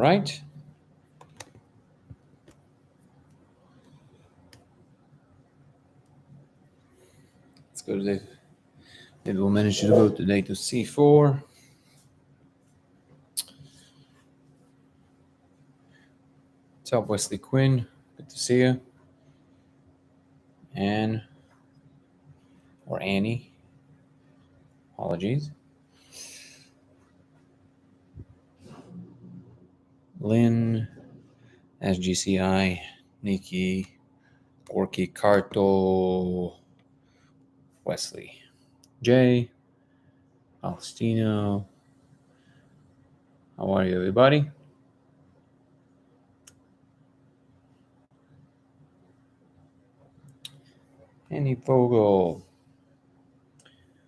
right. Let's go to the. Maybe we'll manage to go today to c4. What's up, Wesley Quinn? Good to see you. Anne or Annie. Apologies. Lynn, SGCI, Nikki, Gorky, Carto, Wesley, Jay, Palestino. How are you, everybody? Annie Vogel.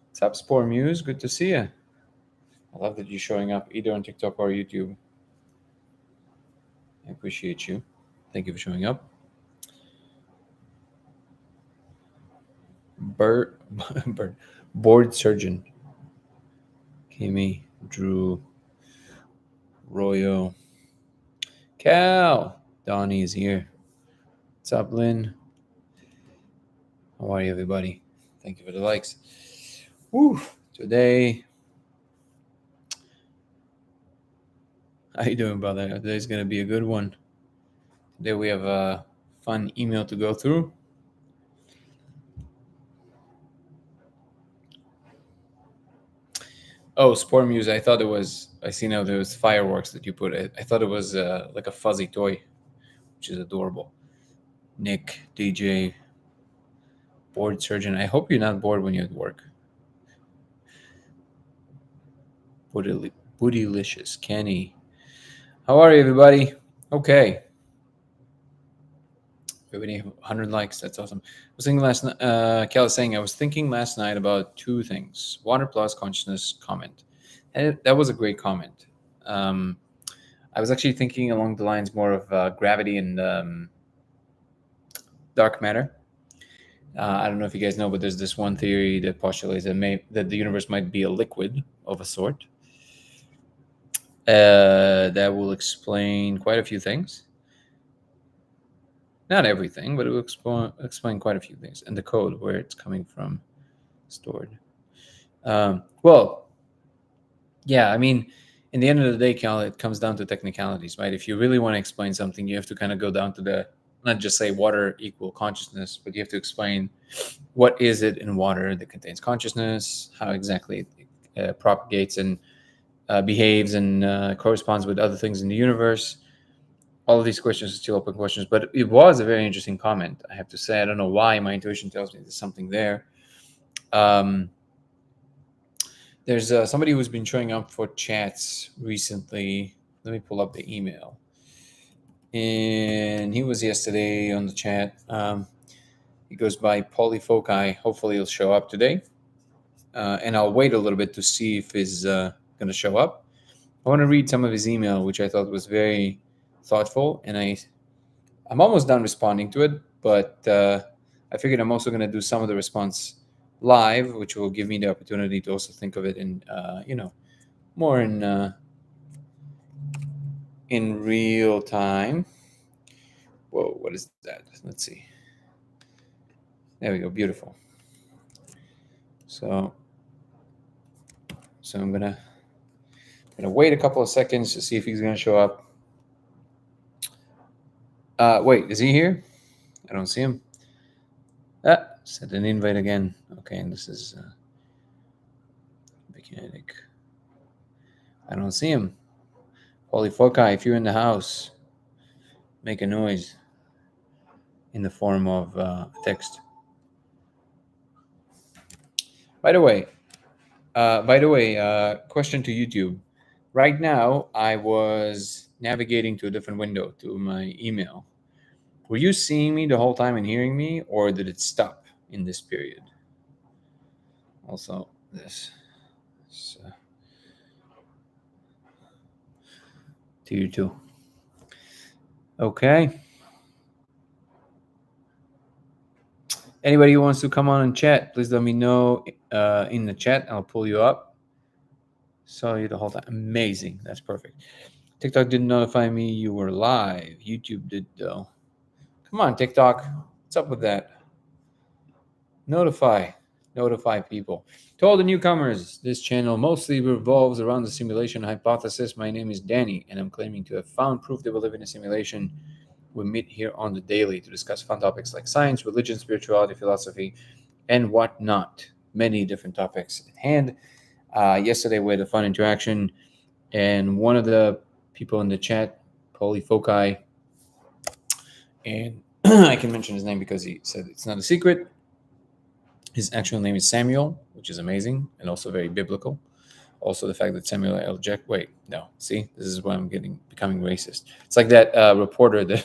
What's up, Spore Muse? Good to see you. I love that you're showing up either on TikTok or YouTube. I appreciate you. Thank you for showing up. Board surgeon. Kimmy, Drew, Royo, Cal. Donnie is here. What's up, Lynn? How are you, everybody? Thank you for the likes. Woo! Today, how you doing, brother? Today's going to be a good one. Today we have a fun email to go through. Oh, Spore Muse, I thought it was, I see now there was fireworks that you put. I thought it was like a fuzzy toy, which is adorable. Nick, DJ, board surgeon. I hope you're not bored when you're at work. Bootylicious, Kenny. How are you, everybody? Okay. Everybody have 100 likes. That's awesome. I was thinking last night, Cal is saying, I was thinking last night about two things. Water plus consciousness comment. And that was a great comment. I was actually thinking along the lines more of gravity and dark matter. I don't know if you guys know, but there's this one theory that postulates that the universe might be a liquid of a sort. That will explain quite a few things. Not everything, but it will explain quite a few things. And the code, where it's coming from, stored. Well, yeah, I mean, in the end of the day, Cal, it comes down to technicalities, right? If you really want to explain something, you have to kind of go down to not just say water equal consciousness, but you have to explain what is it in water that contains consciousness, how exactly it propagates and behaves and corresponds with other things in the universe. All of these questions are still open questions, but it was a very interesting comment, I have to say. I don't know why. My intuition tells me there's something there. There's somebody who's been showing up for chats recently. Let me pull up the email. And he was yesterday on the chat. He goes by Polyfoci. Hopefully he'll show up today. And I'll wait a little bit to see if he's going to show up. I want to read some of his email, which I thought was very thoughtful. And I'm almost done responding to it, but I figured I'm also going to do some of the response live, which will give me the opportunity to also think of it in, more in real time. Whoa, what is that? Let's see. There we go. Beautiful. So I'm gonna wait a couple of seconds to see if he's gonna show up. Wait, is he here? I don't see him. Send an invite again. Okay, and this is mechanic. I don't see him. Polyfoci, if you're in the house, make a noise in the form of text. By the way, question to YouTube. Right now, I was navigating to a different window to my email. Were you seeing me the whole time and hearing me, or did it stop in this period? Also, this. So, to you too. Okay. Anybody who wants to come on and chat, please let me know in the chat. I'll pull you up. Saw you the whole time. Amazing. That's perfect. TikTok didn't notify me you were live. YouTube did, though. Come on, TikTok. What's up with that? Notify people. To all the newcomers, this channel mostly revolves around the simulation hypothesis. My name is Danny, and I'm claiming to have found proof that we live in a simulation. We meet here on the daily to discuss fun topics like science, religion, spirituality, philosophy, and whatnot. Many different topics at hand. Yesterday we had a fun interaction, and one of the people in the chat, Polyfoci, and I can mention his name because he said it's not a secret. His actual name is Samuel, which is amazing and also very biblical. Also, the fact that Samuel L. Jackson. Wait, no. See, this is why I'm becoming racist. It's like that reporter that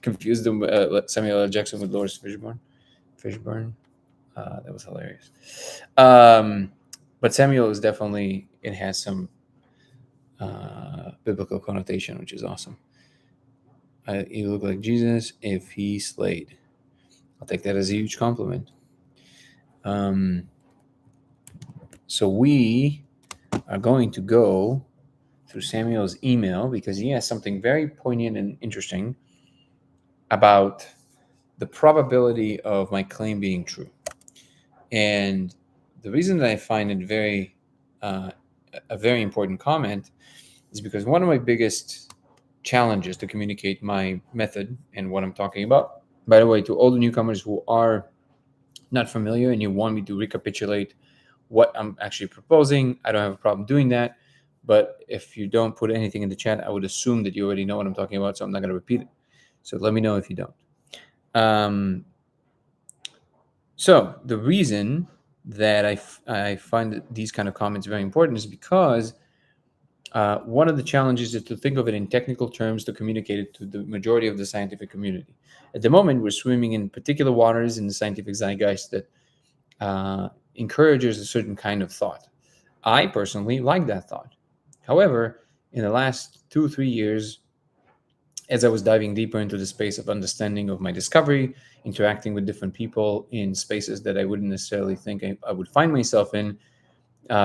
confused Samuel L. Jackson with Lawrence Fishburne. That was hilarious. But Samuel is definitely, it has some biblical connotation, which is awesome. You look like Jesus if he slayed. I'll take that as a huge compliment. So we are going to go through Samuel's email because he has something very poignant and interesting about the probability of my claim being true. And the reason that I find it a very important comment is because one of my biggest challenges to communicate my method and what I'm talking about, by the way, to all the newcomers who are not familiar and you want me to recapitulate what I'm actually proposing, I don't have a problem doing that. But if you don't put anything in the chat, I would assume that you already know what I'm talking about, so I'm not going to repeat it. So let me know if you don't. So the reason that I find these kind of comments very important is because one of the challenges is to think of it in technical terms to communicate it to the majority of the scientific community. At the moment, we're swimming in particular waters in the scientific zeitgeist that encourages a certain kind of thought. I personally like that thought. However, in the last 2-3 years, as I was diving deeper into the space of understanding of my discovery, interacting with different people in spaces that I wouldn't necessarily think I would find myself in,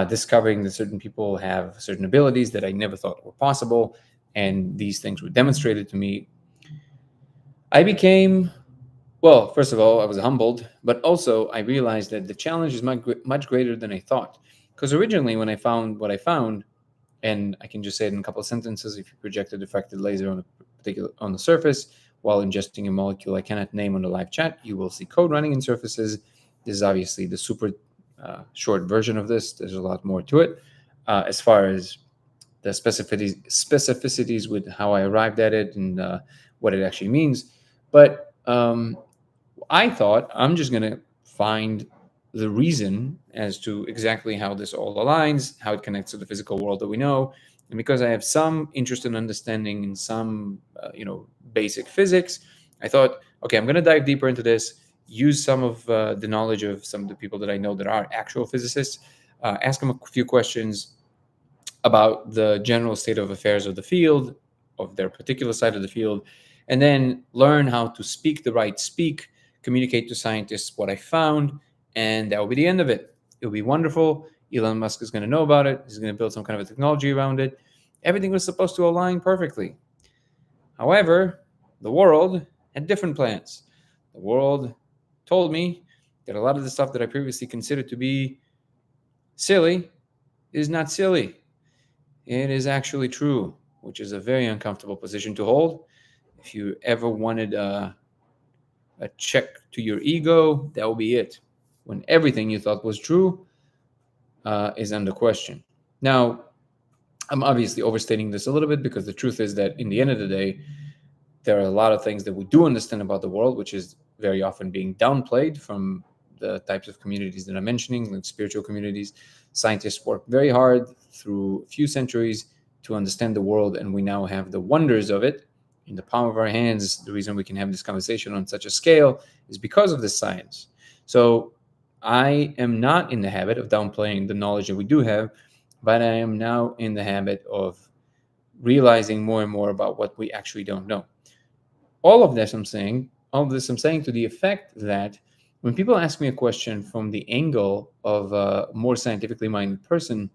discovering that certain people have certain abilities that I never thought were possible, and these things were demonstrated to me, I became, well, first of all, I was humbled, but also I realized that the challenge is much greater than I thought. Because originally, when I found what I found, and I can just say it in a couple of sentences, if you project a diffracted laser on the surface while ingesting a molecule I cannot name on the live chat, you will see code running in surfaces. This is obviously the super short version of this. There's a lot more to it. As far as the specificities with how I arrived at it and what it actually means. But I thought I'm just going to find the reason as to exactly how this all aligns, how it connects to the physical world that we know. And because I have some interest in understanding in some, basic physics, I thought, okay, I'm going to dive deeper into this, use some of the knowledge of some of the people that I know that are actual physicists, ask them a few questions about the general state of affairs of the field, of their particular side of the field, and then learn how to speak the right speak, communicate to scientists what I found, and that will be the end of it. It'll be wonderful. Elon Musk is going to know about it. He's going to build some kind of a technology around it. Everything was supposed to align perfectly. However, the world had different plans. The world told me that a lot of the stuff that I previously considered to be silly is not silly. It is actually true, which is a very uncomfortable position to hold. If you ever wanted a check to your ego, that will be it. When everything you thought was true is under question. Now, I'm obviously overstating this a little bit because the truth is that in the end of the day, there are a lot of things that we do understand about the world, which is very often being downplayed from the types of communities that I'm mentioning, like spiritual communities. Scientists work very hard through a few centuries to understand the world, and we now have the wonders of it in the palm of our hands. The reason we can have this conversation on such a scale is because of this science. So I am not in the habit of downplaying the knowledge that we do have, but I am now in the habit of realizing more and more about what we actually don't know. All of this I'm saying to the effect that when people ask me a question from the angle of a more scientifically minded person,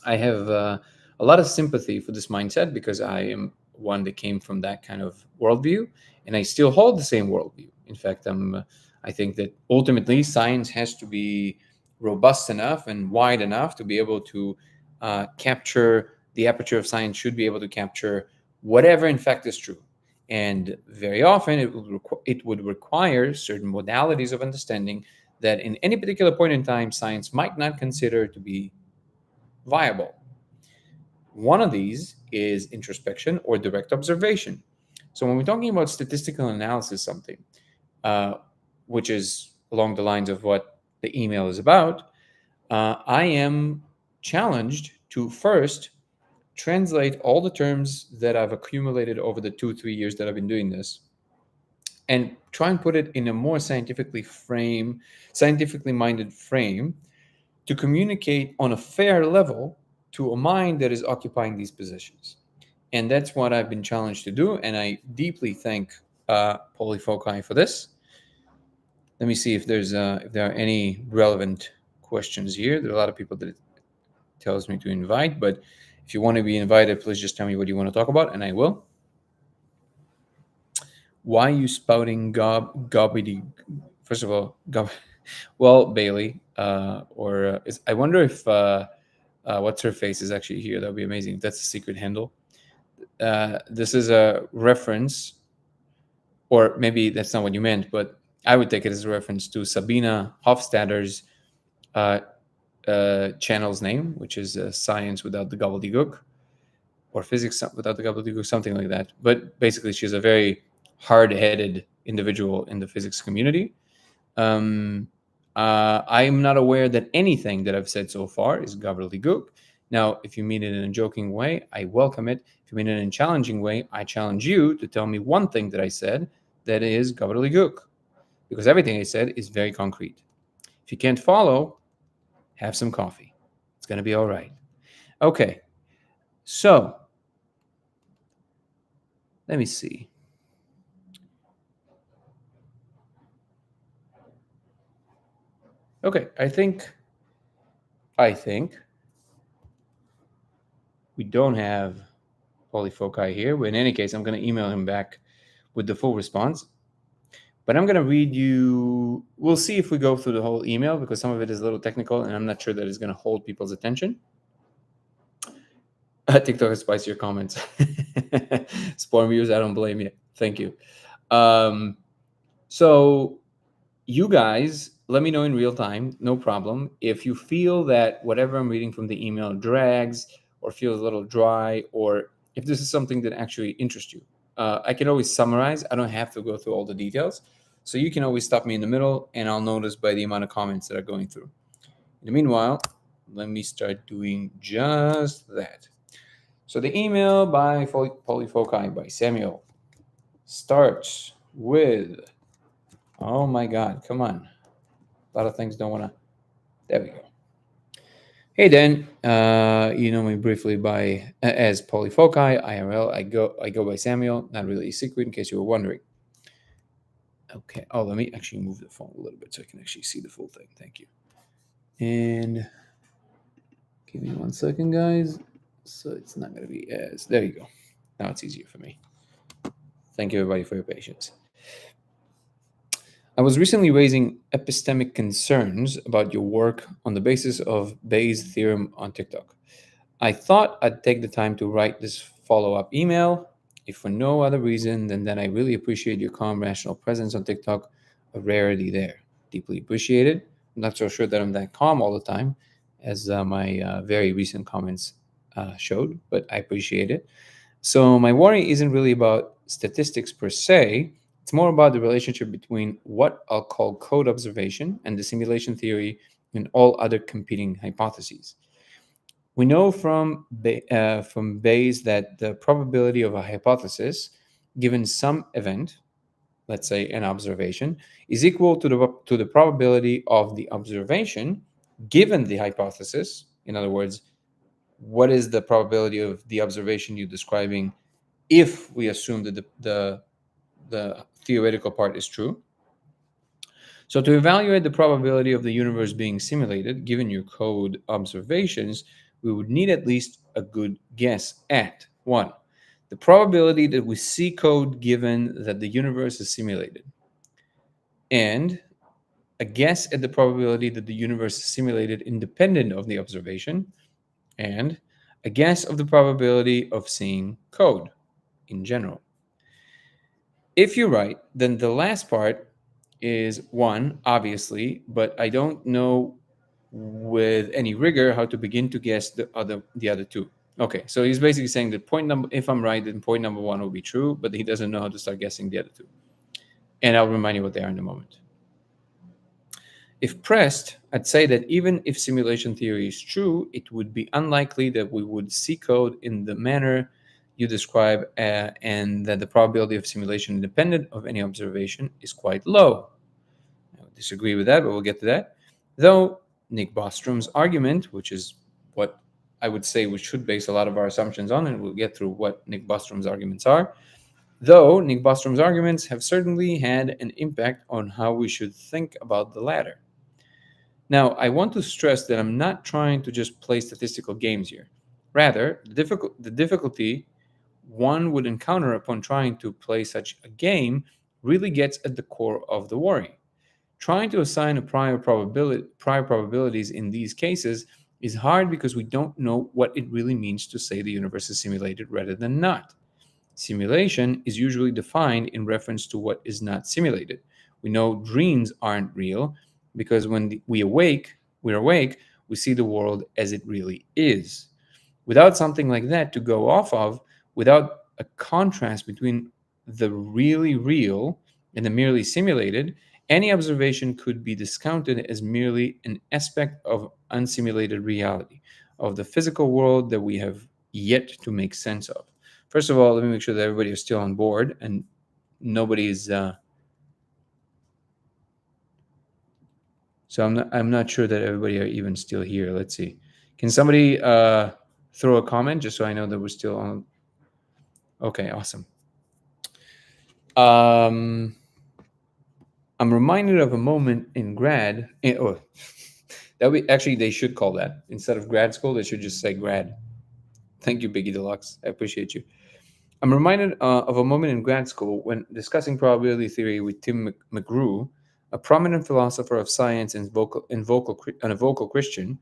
I have a a lot of sympathy for this mindset because I am one that came from that kind of worldview, and I still hold the same worldview. In fact, I think that ultimately science has to be robust enough and wide enough to be able to capture the aperture of science should be able to capture whatever in fact is true. And very often it would require certain modalities of understanding that in any particular point in time science might not consider to be viable. One of these is introspection or direct observation. So when we're talking about statistical analysis, something which is along the lines of what the email is about, I am challenged to first translate all the terms that I've accumulated over the 2-3 years that I've been doing this and try and put it in a more scientifically minded frame to communicate on a fair level to a mind that is occupying these positions. And that's what I've been challenged to do. And I deeply thank Polyfoci for this. Let me see if there are any relevant questions here. There are a lot of people that it tells me to invite, but if you want to be invited, please just tell me what you want to talk about, and I will. Why are you spouting gobbity? First of all, well, Bailey, I wonder if what's her face is actually here. That would be amazing. If that's a secret handle. This is a reference, or maybe that's not what you meant, but I would take it as a reference to Sabina Hofstadter's channel's name, which is Science Without the Gobbledygook, or Physics Without the Gobbledygook, something like that. But basically, she's a very hard-headed individual in the physics community. I'm not aware that anything that I've said so far is gobbledygook. Now, if you mean it in a joking way, I welcome it. If you mean it in a challenging way, I challenge you to tell me one thing that I said that is gobbledygook, because everything I said is very concrete. If you can't follow, have some coffee. It's going to be all right. Okay. So, let me see. Okay, I think we don't have Polyfoci here, but in any case, I'm going to email him back with the full response. But I'm going to read you. We'll see if we go through the whole email because some of it is a little technical and I'm not sure that it's going to hold people's attention. TikTok has spicier comments. Spawn viewers, I don't blame you. Thank you. So you guys, let me know in real time, no problem. If you feel that whatever I'm reading from the email drags or feels a little dry, or if this is something that actually interests you, I can always summarize. I don't have to go through all the details. So you can always stop me in the middle and I'll notice by the amount of comments that are going through. In the meanwhile, let me start doing just that. So the email by Polyfoci by Samuel starts with, oh my God, come on. A lot of things don't want to, there we go. Hey Dan, you know me briefly by as Polyfoci, IRL. I go by Samuel, not really a secret in case you were wondering. Okay. Oh, let me actually move the phone a little bit so I can actually see the full thing. Thank you. And give me 1 second, guys. So it's not going to be as, there you go. Now it's easier for me. Thank you, everybody, for your patience. I was recently raising epistemic concerns about your work on the basis of Bayes' theorem on TikTok. I thought I'd take the time to write this follow-up email, if for no other reason than that I really appreciate your calm, rational presence on TikTok, a rarity there. Deeply appreciated. I'm not so sure that I'm that calm all the time, as my very recent comments showed, but I appreciate it. So my worry isn't really about statistics per se. It's more about the relationship between what I'll call code observation and the simulation theory and all other competing hypotheses. We know from Bayes that the probability of a hypothesis given some event, let's say an observation, is equal to the probability of the observation given the hypothesis. In other words, what is the probability of the observation you're describing if we assume that the theoretical part is true? So to evaluate the probability of the universe being simulated, given your code observations, we would need at least a good guess at? One, the probability that we see code given that the universe is simulated, and a guess at the probability that the universe is simulated independent of the observation, and a guess of the probability of seeing code in general. If you're right, then the last part is one, obviously, but I don't know with any rigor how to begin to guess the other two. Okay, so he's basically saying that if I'm right, then point number one will be true, but he doesn't know how to start guessing the other two. And I'll remind you what they are in a moment. If pressed, I'd say that even if simulation theory is true, it would be unlikely that we would see code in the manner you describe, and that the probability of simulation independent of any observation is quite low. I would disagree with that, but we'll get to that. Though Nick Bostrom's argument, which is what I would say we should base a lot of our assumptions on, and we'll get through what Nick Bostrom's arguments are, though Nick Bostrom's arguments have certainly had an impact on how we should think about the latter. Now, I want to stress that I'm not trying to just play statistical games here. Rather, the difficulty one would encounter upon trying to play such a game really gets at the core of the worry. Trying to assign a prior probabilities in these cases is hard because we don't know what it really means to say the universe is simulated rather than not. Simulation is usually defined in reference to what is not simulated. We know dreams aren't real because when we're awake, we see the world as it really is. Without something like that to go off of, without a contrast between the really real and the merely simulated, any observation could be discounted as merely an aspect of unsimulated reality, of the physical world that we have yet to make sense of. First of all, let me make sure that everybody is still on board and nobody is. So I'm not sure that everybody are even still here. Let's see. Can somebody throw a comment just so I know that we're still on? Okay, awesome. I'm reminded of a moment in grad. Actually, they should call that instead of grad school. They should just say grad. Thank you, Biggie Deluxe. I appreciate you. I'm reminded of a moment in grad school when discussing probability theory with Tim McGrew, a prominent philosopher of science and a vocal Christian.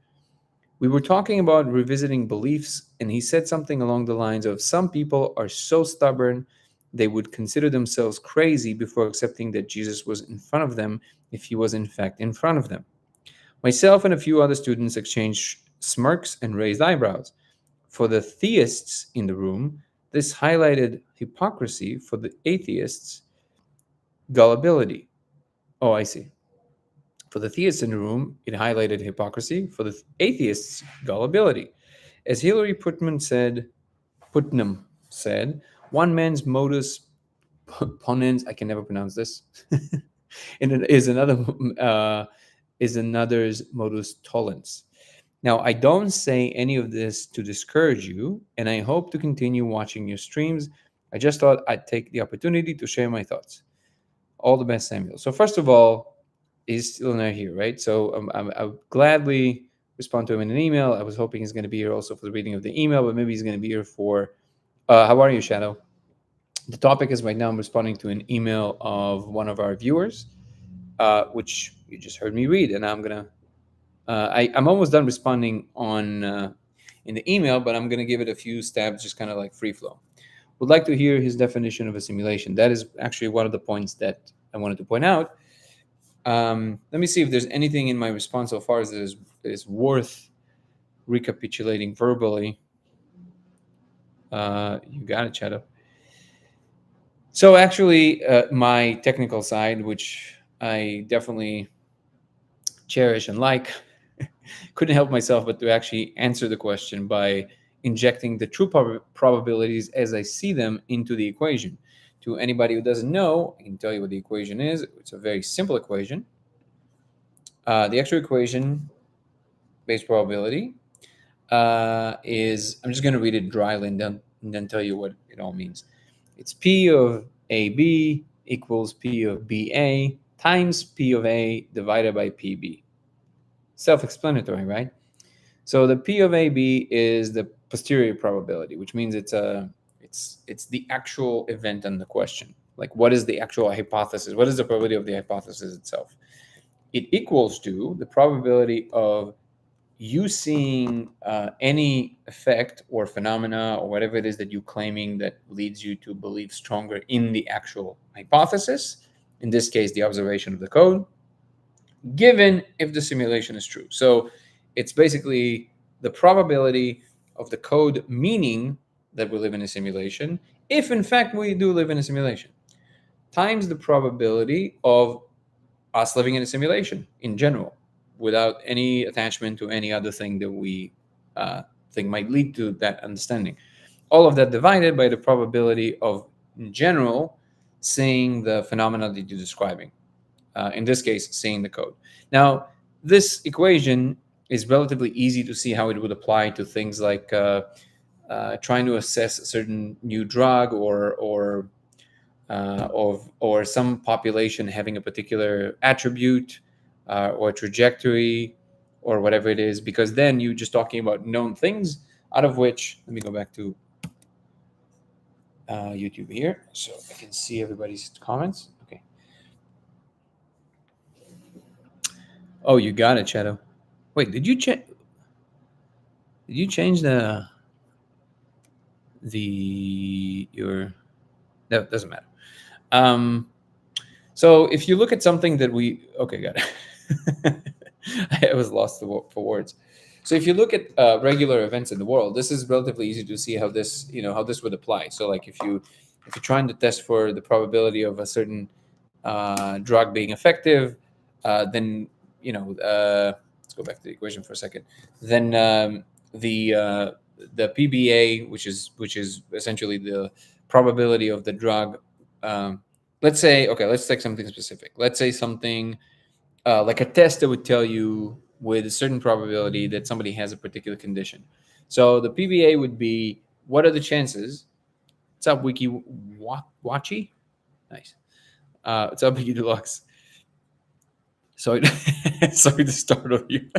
We were talking about revisiting beliefs, and he said something along the lines of, some people are so stubborn they would consider themselves crazy before accepting that Jesus was in front of them if he was in fact in front of them. Myself and a few other students exchanged smirks and raised eyebrows. For the theists in the room, this highlighted hypocrisy. For the atheists, gullibility. Oh, I see. For the theists in the room, it highlighted hypocrisy. For the atheists, gullibility. As Hillary Putnam said, one man's modus ponens, I can never pronounce this, and it is another's modus tollens. Now, I don't say any of this to discourage you, and I hope to continue watching your streams. I just thought I'd take the opportunity to share my thoughts. All the best, Samuel. So first of all, he's still not here, right? So I would gladly respond to him in an email. I was hoping he's going to be here also for the reading of the email, but maybe he's going to be here for... how are you, Shadow? The topic is right now I'm responding to an email of one of our viewers, which you just heard me read, and I'm going to... I'm almost done responding on in the email, but I'm going to give it a few stabs, just kind of like free flow. Would like to hear his definition of a simulation. That is actually one of the points that I wanted to point out. Let me see if there's anything in my response so far that is worth recapitulating verbally. You got it, Shadow. So actually, my technical side, which I definitely cherish and like, couldn't help myself but to actually answer the question by injecting the true probabilities as I see them into the equation. To anybody who doesn't know, I can tell you what the equation is. It's a very simple equation. The actual equation, base probability, is, I'm just going to read it dryly and then tell you what it all means. It's P of AB equals P of BA times P of A divided by PB. Self-explanatory, right? So the P of AB is the posterior probability, which means it's the actual event and the question. Like, what is the actual hypothesis? What is the probability of the hypothesis itself? It equals to the probability of you seeing any effect or phenomena or whatever it is that you're claiming that leads you to believe stronger in the actual hypothesis, in this case, the observation of the code, given if the simulation is true. So it's basically the probability of the code meaning that we live in a simulation, if in fact we do live in a simulation, times the probability of us living in a simulation in general, without any attachment to any other thing that we think might lead to that understanding. All of that divided by the probability of, in general, seeing the phenomena that you're describing. In this case, seeing the code. Now, this equation is relatively easy to see how it would apply to things like trying to assess a certain new drug or some population having a particular attribute or trajectory or whatever it is, because then you're just talking about known things, out of which, let me go back to YouTube here so I can see everybody's comments. Okay. Oh, you got it, Shadow. Wait, did you change your? No, it doesn't matter. So if you look at something that okay, got it. I was lost for words. So if you look at regular events in the world, this is relatively easy to see how this would apply. So like if you're trying to test for the probability of a certain drug being effective, then let's go back to the equation for a second. Then the PBA, which is essentially the probability of the drug. Let's say, okay, let's take something specific. Let's say something like a test that would tell you with a certain probability that somebody has a particular condition. So the PBA would be, what are the chances? What's up, Wiki Watchy? Nice. What's up, Wiki Deluxe? Sorry to startle you.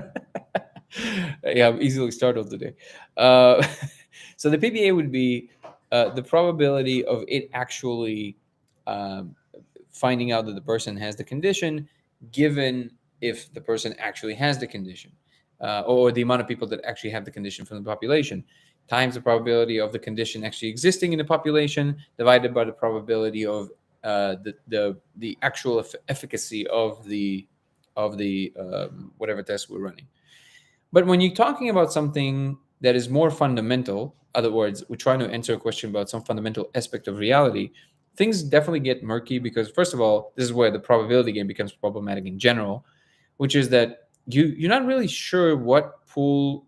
Yeah, I'm easily startled today. So the PBA would be the probability of it actually finding out that the person has the condition, given if the person actually has the condition, or the amount of people that actually have the condition from the population, times the probability of the condition actually existing in the population, divided by the probability of the actual efficacy of the whatever test we're running. But when you're talking about something that is more fundamental, in other words, we're trying to answer a question about some fundamental aspect of reality, things definitely get murky, because first of all, this is where the probability game becomes problematic in general, which is that you're not really sure what pool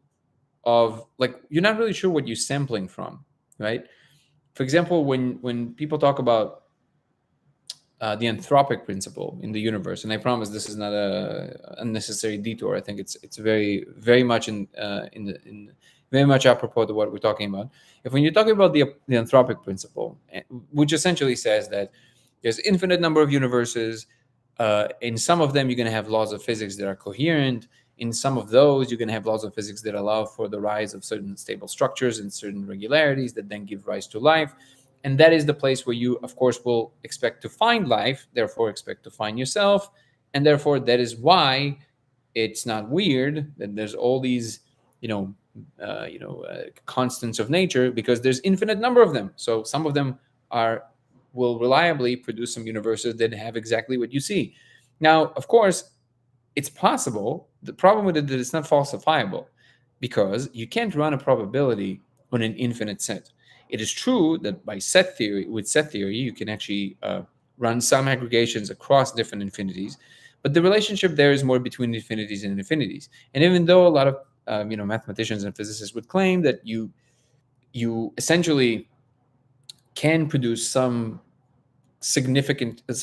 of, like, you're not really sure what you're sampling from, right? For example, when people talk about the anthropic principle in the universe, and I promise this is not a unnecessary detour. I think it's very very much in very much apropos to what we're talking about. When you're talking about the anthropic principle, which essentially says that there's infinite number of universes, in some of them you're going to have laws of physics that are coherent. In some of those, you're going to have laws of physics that allow for the rise of certain stable structures and certain regularities that then give rise to life. And that is the place where you, of course, will expect to find life, therefore expect to find yourself. And therefore, that is why it's not weird that there's all these, constants of nature, because there's infinite number of them. So some of them will reliably produce some universes that have exactly what you see. Now, of course, it's possible. The problem with it is that it's not falsifiable, because you can't run a probability on an infinite set. It is true that with set theory, you can actually run some aggregations across different infinities, but the relationship there is more between infinities and infinities. And even though a lot of mathematicians and physicists would claim that you essentially can produce some significant, what's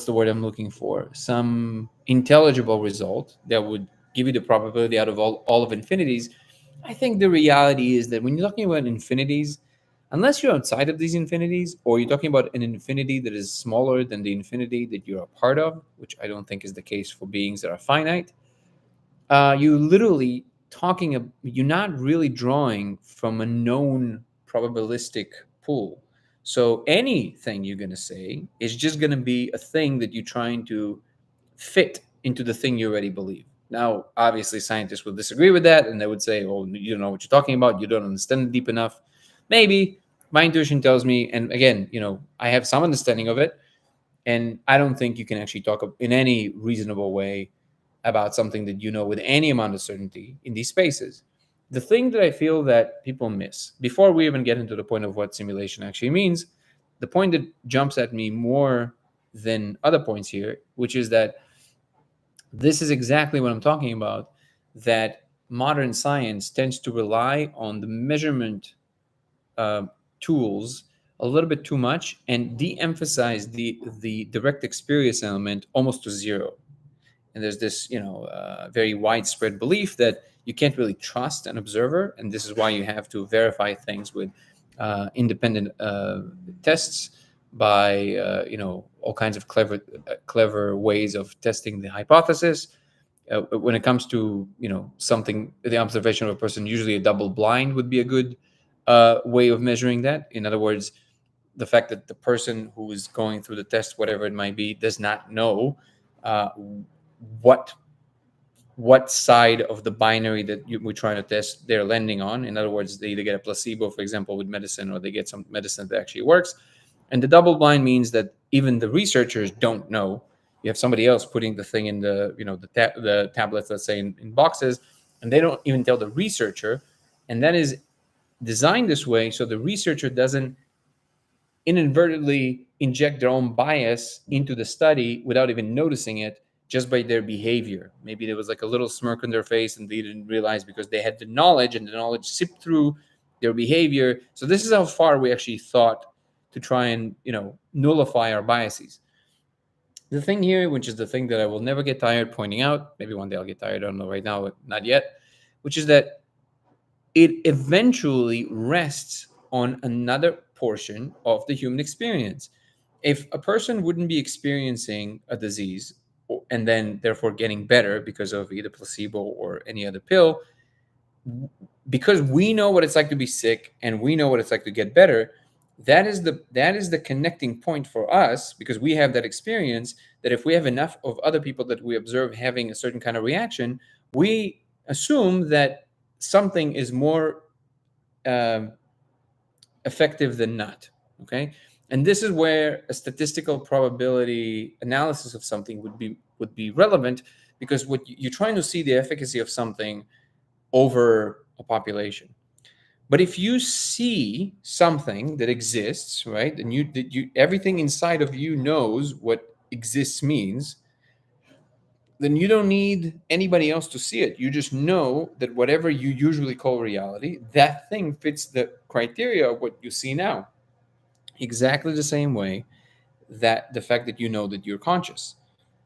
the word I'm looking for? Some intelligible result that would give you the probability out of all of infinities. I think the reality is that when you're talking about infinities, unless you're outside of these infinities, or you're talking about an infinity that is smaller than the infinity that you're a part of, which I don't think is the case for beings that are finite, you literally you're not really drawing from a known probabilistic pool. So anything you're going to say is just going to be a thing that you're trying to fit into the thing you already believe. Now, obviously, scientists will disagree with that, and they would say, "Oh, you don't know what you're talking about. You don't understand it deep enough." Maybe my intuition tells me, and again, I have some understanding of it, and I don't think you can actually talk in any reasonable way about something that you know with any amount of certainty in these spaces. The thing that I feel that people miss, before we even get into the point of what simulation actually means, the point that jumps at me more than other points here, which is that this is exactly what I'm talking about, that modern science tends to rely on the measurement uh, tools a little bit too much and de-emphasize the direct experience element almost to zero. And there's this very widespread belief that you can't really trust an observer, and this is why you have to verify things with independent tests by all kinds of clever ways of testing the hypothesis. When it comes to something, the observation of a person, usually a double blind would be a good way of measuring that. In other words, the fact that the person who is going through the test, whatever it might be, does not know uh, what side of the binary that we're trying to test they're landing on. In other words, they either get a placebo, for example, with medicine, or they get some medicine that actually works. And the double blind means that even the researchers don't know. You have somebody else putting the thing in the tablets, let's say, in boxes, and they don't even tell the researcher. And that is designed this way so the researcher doesn't inadvertently inject their own bias into the study without even noticing it, just by their behavior. Maybe there was like a little smirk on their face and they didn't realize, because they had the knowledge, and the knowledge sipped through their behavior. So this is how far we actually thought to try and nullify our biases. The thing here, which is the thing that I will never get tired pointing out, maybe one day I'll get tired, I don't know right now, but not yet, which is that it eventually rests on another portion of the human experience. If a person wouldn't be experiencing a disease and then therefore getting better because of either placebo or any other pill, because we know what it's like to be sick and we know what it's like to get better, that is the connecting point for us, because we have that experience, that if we have enough of other people that we observe having a certain kind of reaction, we assume that something is more effective than not. Okay, and this is where a statistical probability analysis of something would be relevant, because what you're trying to see the efficacy of something over a population. But if you see something that exists, right, and you everything inside of you knows what exists means, then you don't need anybody else to see it. You just know that whatever you usually call reality, that thing fits the criteria of what you see now. Exactly the same way that the fact that you know that you're conscious.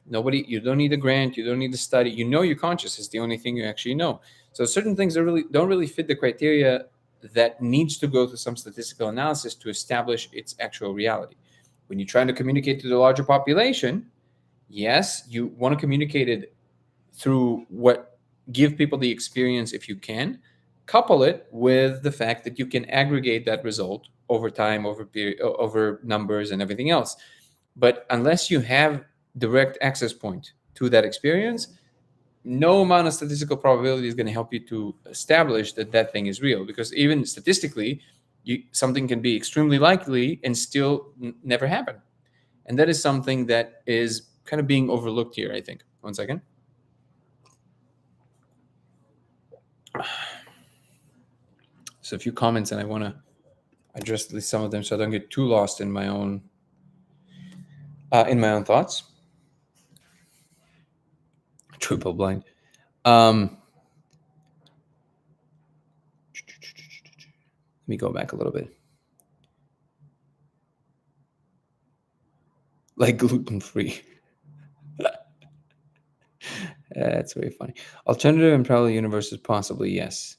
You don't need a grant, you don't need a study. You know you're conscious is the only thing you actually know. So certain things don't really fit the criteria that needs to go through some statistical analysis to establish its actual reality. When you're trying to communicate to the larger population, yes, you want to communicate it through what give people the experience if you can, couple it with the fact that you can aggregate that result over time, over period, over numbers and everything else. But unless you have direct access point to that experience, no amount of statistical probability is going to help you to establish that that thing is real, because even statistically, something can be extremely likely and still never happen. And that is something that is kind of being overlooked here, I think. One second. So a few comments, and I want to address at least some of them so I don't get too lost in my own thoughts. Triple blind. Let me go back a little bit. Like gluten-free. That's very funny. Alternative and parallel universes, possibly, yes.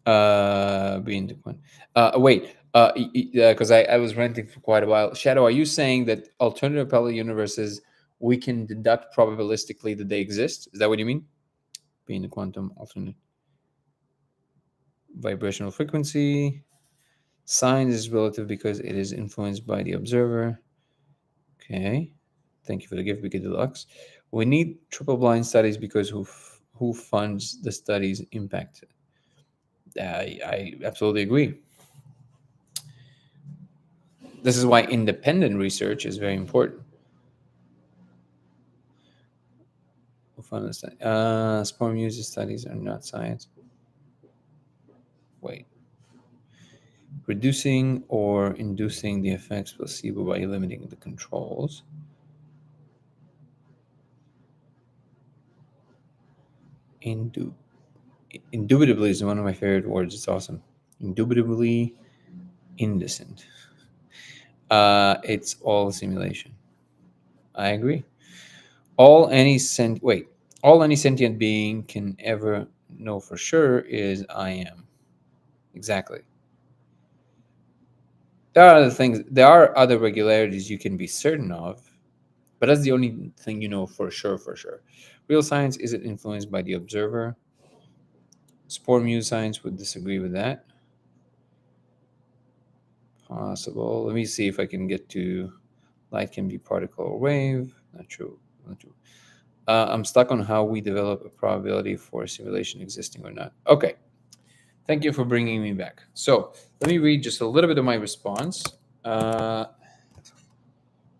Being the one. Wait. Because I was ranting for quite a while. Shadow, are you saying that alternative parallel universes, we can deduct probabilistically that they exist? Is that what you mean? Being the quantum alternate. vibrational frequency. Science is relative because it is influenced by the observer. Okay. Thank you for the gift, Biggie Deluxe. We need triple blind studies because who funds the studies impact? I absolutely agree. This is why independent research is very important. Who funds the study? Sperm user studies are not science. Wait. Reducing or inducing the effects placebo by limiting the controls. Indubitably is one of my favorite words. It's awesome. Indubitably indecent. It's all simulation. I agree. All any sentient being can ever know for sure is I am. Exactly. There are other things. There are other regularities you can be certain of, but that's the only thing you know for sure. For sure, real science isn't influenced by the observer. Sport muse science would disagree with that. Possible. Let me see if I can get to light can be particle or wave. Not true. Not true. I'm stuck on how we develop a probability for a simulation existing or not. Okay. Thank you for bringing me back. So let me read just a little bit of my response. And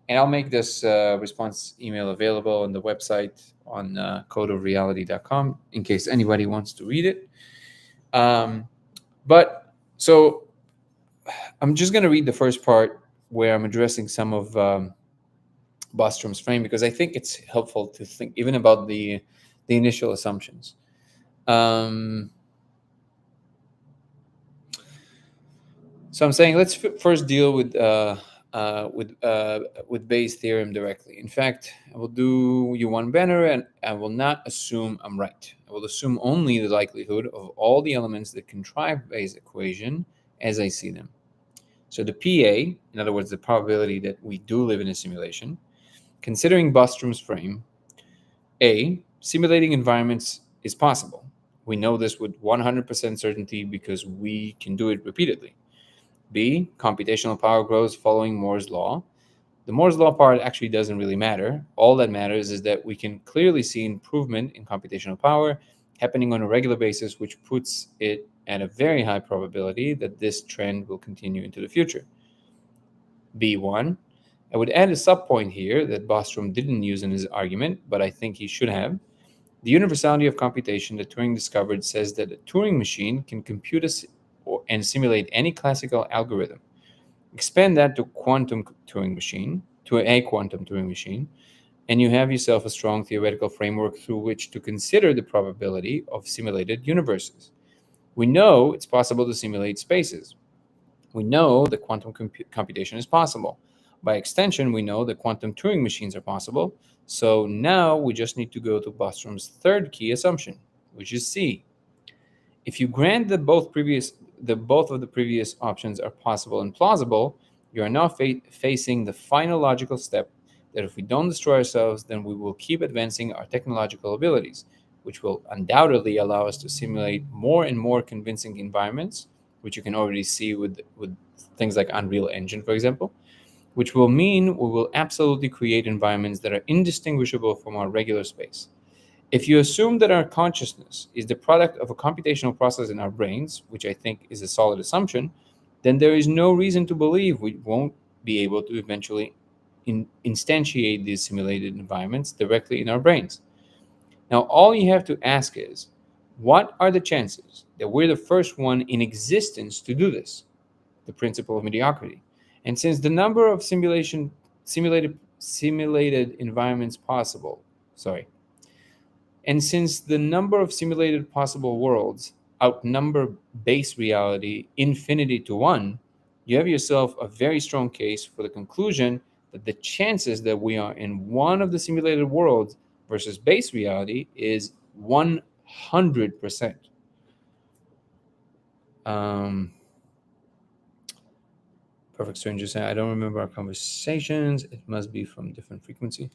I'll make this response email available on the website on codeofreality.com in case anybody wants to read it. But so I'm just going to read the first part where I'm addressing some of Bostrom's frame because I think it's helpful to think even about the initial assumptions. So I'm saying let's first deal with Bayes' theorem directly. In fact, I will do you one better, and I will not assume I'm right. I will assume only the likelihood of all the elements that contrive Bayes' equation as I see them. So the PA, in other words, the probability that we do live in a simulation, considering Bostrom's frame, A, simulating environments is possible. We know this with 100% certainty because we can do it repeatedly. B, computational power grows following Moore's law. The Moore's law part actually doesn't really matter. All that matters is that we can clearly see improvement in computational power happening on a regular basis, which puts it at a very high probability that this trend will continue into the future. B1, I would add a subpoint here that Bostrom didn't use in his argument, but I think he should have. The universality of computation that Turing discovered says that a Turing machine can compute and simulate any classical algorithm. Expand that to a quantum Turing machine, and you have yourself a strong theoretical framework through which to consider the probability of simulated universes. We know it's possible to simulate spaces. We know that quantum computation is possible. By extension, we know that quantum Turing machines are possible. So now we just need to go to Bostrom's third key assumption, which is C. If you grant that both of the previous options are possible and plausible, you are now facing the final logical step that if we don't destroy ourselves, then we will keep advancing our technological abilities, which will undoubtedly allow us to simulate more and more convincing environments, which you can already see with things like Unreal Engine, for example, which will mean we will absolutely create environments that are indistinguishable from our regular space. If you assume that our consciousness is the product of a computational process in our brains, which I think is a solid assumption, then there is no reason to believe we won't be able to eventually instantiate these simulated environments directly in our brains. Now, all you have to ask is, what are the chances that we're the first one in existence to do this? The principle of mediocrity. And since the number of simulated environments possible, and since the number of simulated possible worlds outnumber base reality infinity to 1, you have yourself a very strong case for the conclusion that the chances that we are in one of the simulated worlds versus base reality is 100%. Perfect Stranger saying, I don't remember our conversations. It must be from different frequency.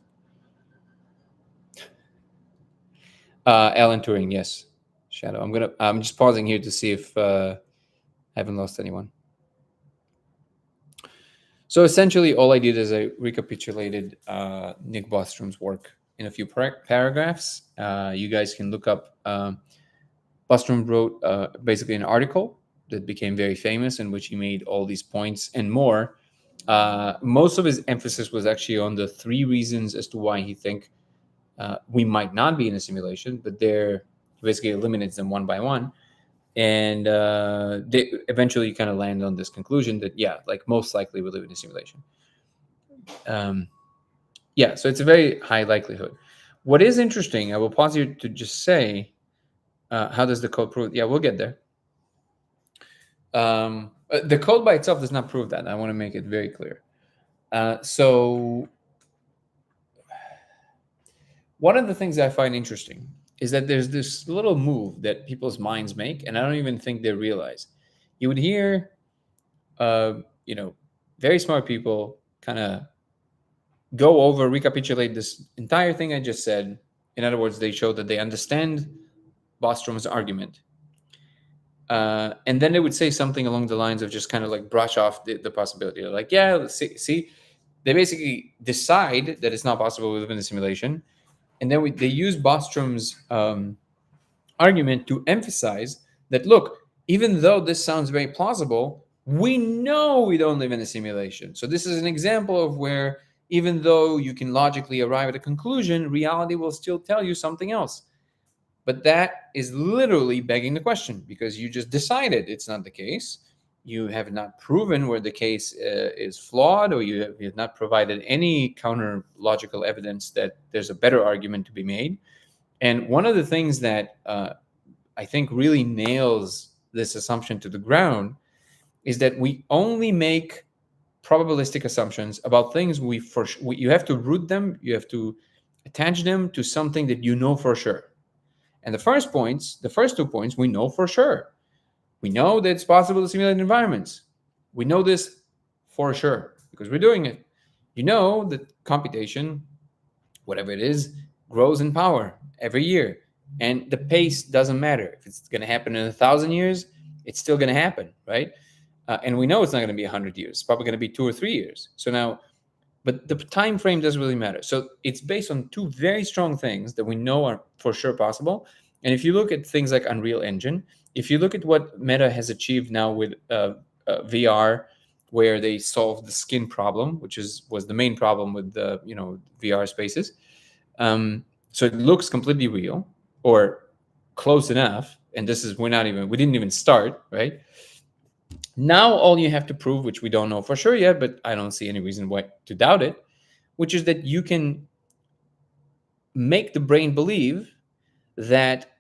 Alan Turing, yes. Shadow. I'm just pausing here to see if I haven't lost anyone. So essentially, all I did is I recapitulated Nick Bostrom's work in a few paragraphs. You guys can look up. Bostrom wrote basically an article that became very famous, in which he made all these points and more. Most of his emphasis was actually on the 3 reasons as to why he think we might not be in a simulation, but he basically eliminates them one by one. And they eventually kind of land on this conclusion that, yeah, like most likely we live in a simulation. Yeah, so it's a very high likelihood. What is interesting, I will pause here to just say, how does the code prove? Yeah, we'll get there. The code by itself does not prove that. I want to make it very clear. So one of the things I find interesting is that there's this little move that people's minds make, and I don't even think they realize. You would hear, very smart people kind of go over, recapitulate this entire thing I just said. In other words, they show that they understand Bostrom's argument. And then they would say something along the lines of just kind of like brush off the possibility. They're like, yeah, see, they basically decide that it's not possible we live in a simulation. And then they use Bostrom's argument to emphasize that, look, even though this sounds very plausible, we know we don't live in a simulation. So this is an example of where, even though you can logically arrive at a conclusion, reality will still tell you something else. But that is literally begging the question, because you just decided it's not the case. You have not proven where the case is flawed, or you have not provided any counter logical evidence that there's a better argument to be made. And one of the things that I think really nails this assumption to the ground is that we only make probabilistic assumptions about things you have to root them, you have to attach them to something that you know for sure. And the first 2 points, we know for sure. We know that it's possible to simulate environments. We know this for sure because we're doing it. You know that computation, whatever it is, grows in power every year. And the pace doesn't matter. If it's going to happen in 1,000 years, it's still going to happen, right? And we know it's not going to be 100 years. It's probably going to be 2 or 3 years. So now, but the time frame doesn't really matter. So it's based on 2 very strong things that we know are for sure possible. And if you look at things like Unreal Engine, if you look at what Meta has achieved now with VR, where they solved the skin problem, which was the main problem with the VR spaces. So it looks completely real, or close enough. And this is we didn't even start, right? Now all you have to prove, which we don't know for sure yet, but I don't see any reason why to doubt it, which is that you can make the brain believe that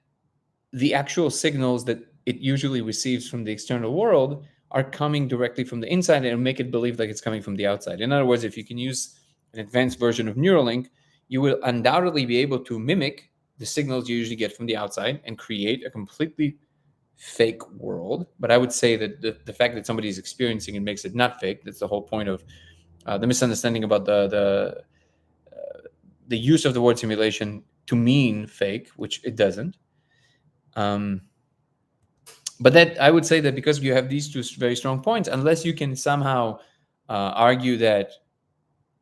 the actual signals that it usually receives from the external world are coming directly from the inside, and make it believe like it's coming from the outside. In other words, if you can use an advanced version of Neuralink, you will undoubtedly be able to mimic the signals you usually get from the outside and create a completely fake world. But I would say that the fact that somebody is experiencing it makes it not fake. That's the whole point of the misunderstanding about the use of the word simulation to mean fake, which it doesn't. But that I would say that because you have these 2 very strong points, unless you can somehow argue that,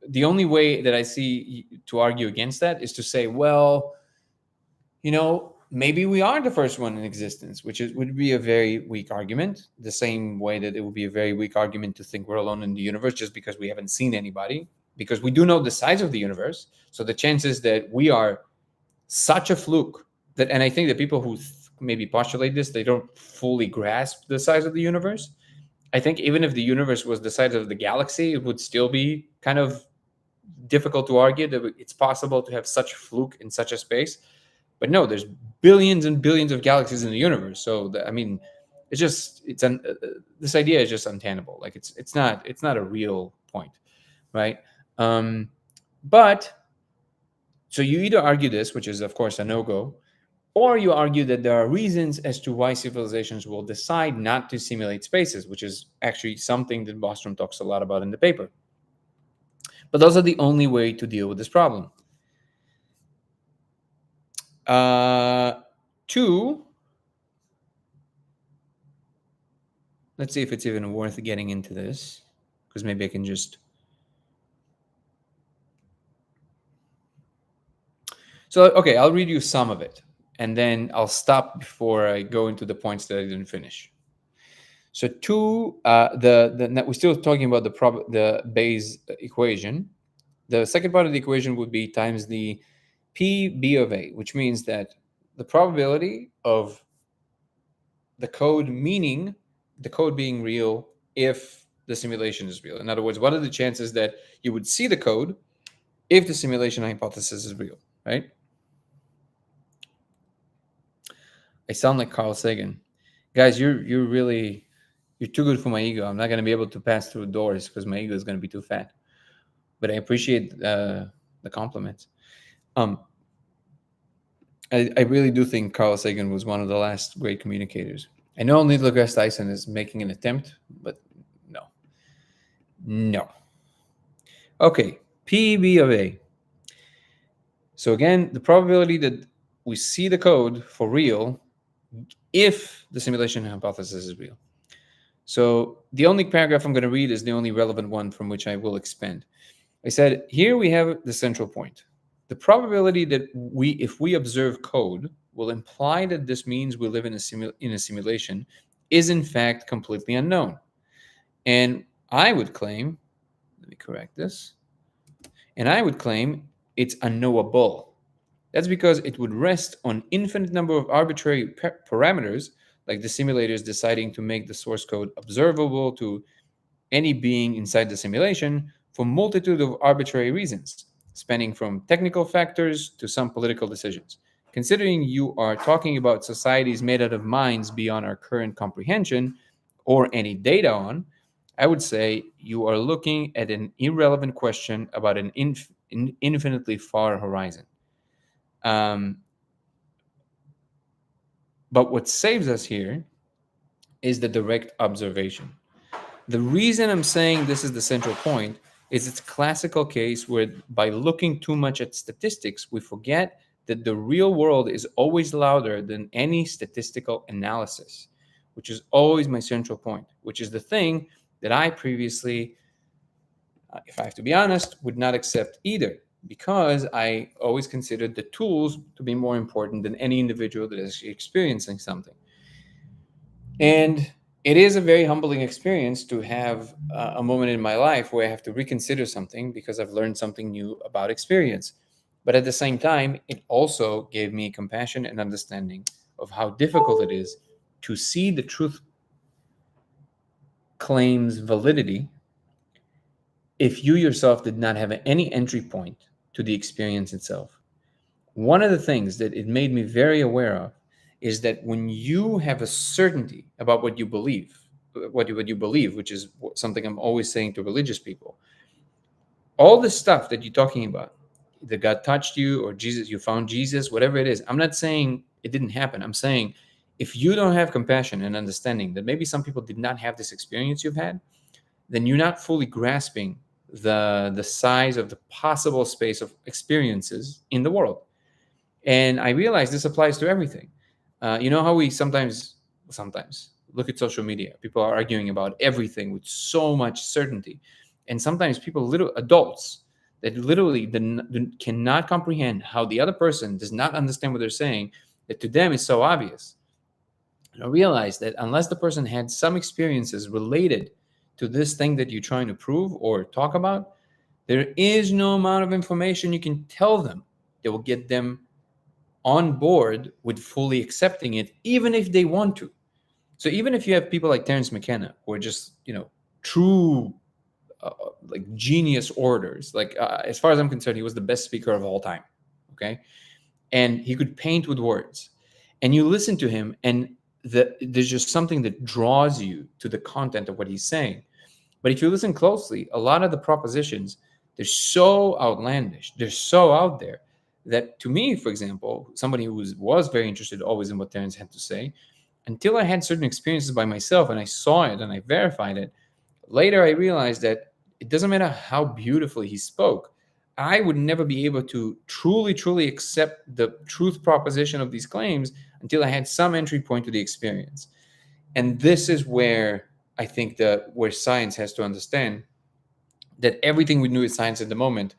the only way that I see to argue against that is to say, well, maybe we are the first one in existence, which would be a very weak argument, the same way that it would be a very weak argument to think we're alone in the universe just because we haven't seen anybody, because we do know the size of the universe. So the chances that we are such a fluke that, and I think that people who maybe postulate this, they don't fully grasp the size of the universe. I think even if the universe was the size of the galaxy, it would still be kind of difficult to argue that it's possible to have such a fluke in such a space. But no, there's billions and billions of galaxies in the universe. So this idea is just untenable. Like it's not a real point, right? But so you either argue this, which is of course a no-go, or you argue that there are reasons as to why civilizations will decide not to simulate spaces, which is actually something that Bostrom talks a lot about in the paper. But those are the only way to deal with this problem. 2, let's see if it's even worth getting into this, because maybe I can just. So, okay, I'll read you some of it, and then I'll stop before I go into the points that I didn't finish. So, we're still talking about the Bayes equation. The second part of the equation would be times the PB of A, which means that the probability of the code being real if the simulation is real. In other words, what are the chances that you would see the code if the simulation hypothesis is real, right? I sound like Carl Sagan. Guys, you're too good for my ego. I'm not going to be able to pass through doors because my ego is going to be too fat. But I appreciate the compliments. I really do think Carl Sagan was one of the last great communicators. I know Neil deGrasse Tyson is making an attempt, but no. Okay, PEB of A. So again, the probability that we see the code for real if the simulation hypothesis is real. So the only paragraph I'm going to read is the only relevant one from which I will expand. I said, here we have the central point. The probability that if we observe code, will imply that this means we live in a simulation is in fact completely unknown. And I would claim, let me correct this, and I would claim it's unknowable. That's because it would rest on infinite number of arbitrary parameters, like the simulators deciding to make the source code observable to any being inside the simulation for multitude of arbitrary reasons, spanning from technical factors to some political decisions. Considering you are talking about societies made out of minds beyond our current comprehension or any data on, I would say you are looking at an irrelevant question about an infinitely far horizon. But what saves us here is the direct observation. The reason I'm saying this is the central point is it's a classical case where by looking too much at statistics, we forget that the real world is always louder than any statistical analysis, which is always my central point, which is the thing that I previously, if I have to be honest, would not accept either, because I always considered the tools to be more important than any individual that is experiencing something. And it is a very humbling experience to have a moment in my life where I have to reconsider something because I've learned something new about experience. But at the same time, it also gave me compassion and understanding of how difficult it is to see the truth claims validity if you yourself did not have any entry point to the experience itself. One of the things that it made me very aware of is that when you have a certainty about what you believe, which is something I'm always saying to religious people, all the stuff that you're talking about, that God touched you or Jesus, you found Jesus, whatever it is, I'm not saying it didn't happen. I'm saying if you don't have compassion and understanding that maybe some people did not have this experience you've had, then you're not fully grasping the size of the possible space of experiences in the world. And I realize this applies to everything. You know how we sometimes look at social media. People are arguing about everything with so much certainty. And sometimes people, little adults, that literally cannot comprehend how the other person does not understand what they're saying, that to them is so obvious. And I realize that unless the person had some experiences related to this thing that you're trying to prove or talk about, there is no amount of information you can tell them that will get them on board with fully accepting it, even if they want to. So even if you have people like Terence McKenna, who are just, true like genius orators, like as far as I'm concerned, he was the best speaker of all time. Okay. And he could paint with words, and you listen to him, and there's just something that draws you to the content of what he's saying. But if you listen closely, a lot of the propositions, they're so outlandish, they're so out there, that to me, for example, somebody who was very interested always in what Terence had to say, until I had certain experiences by myself and I saw it and I verified it, later I realized that it doesn't matter how beautifully he spoke, I would never be able to truly accept the truth proposition of these claims until I had some entry point to the experience. And this is where I think that where science has to understand that everything we do in science at the moment,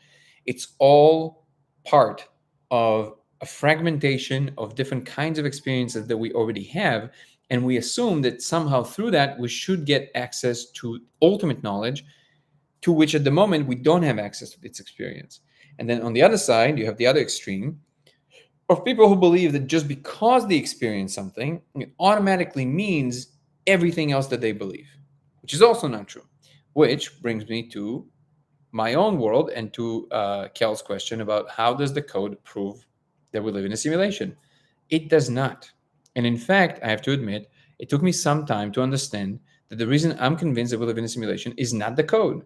it's all part of a fragmentation of different kinds of experiences that we already have. And we assume that somehow through that, we should get access to ultimate knowledge, to which at the moment we don't have access to its experience. And then on the other side, you have the other extreme of people who believe that just because they experience something, it automatically means everything else that they believe, which is also not true. Which brings me to my own world and to Kel's question about how does the code prove that we live in a simulation? It does not. And in fact, I have to admit, it took me some time to understand that the reason I'm convinced that we live in a simulation is not the code.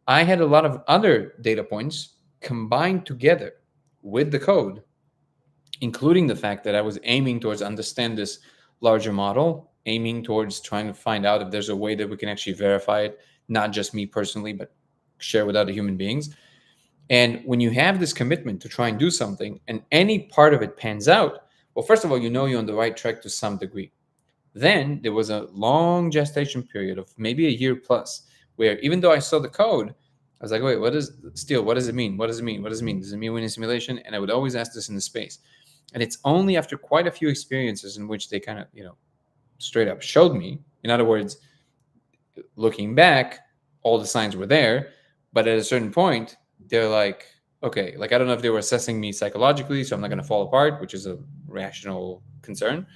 I had a lot of other data points combined together with the code, including the fact that I was aiming towards understand this larger model, aiming towards trying to find out if there's a way that we can actually verify it, not just me personally, but share with other human beings. And when you have this commitment to try and do something and any part of it pans out, well, first of all, you know you're on the right track to some degree. Then there was a long gestation period of maybe a year plus where even though I saw the code, I was like, wait, what does it mean? What does it mean? What does it mean? Does it mean we're in a simulation? And I would always ask this in the space. And it's only after quite a few experiences in which they kind of, straight up showed me. In other words, looking back, all the signs were there. But at a certain point, they're like, okay, like I don't know if they were assessing me psychologically, so I'm not going to fall apart, which is a rational concern.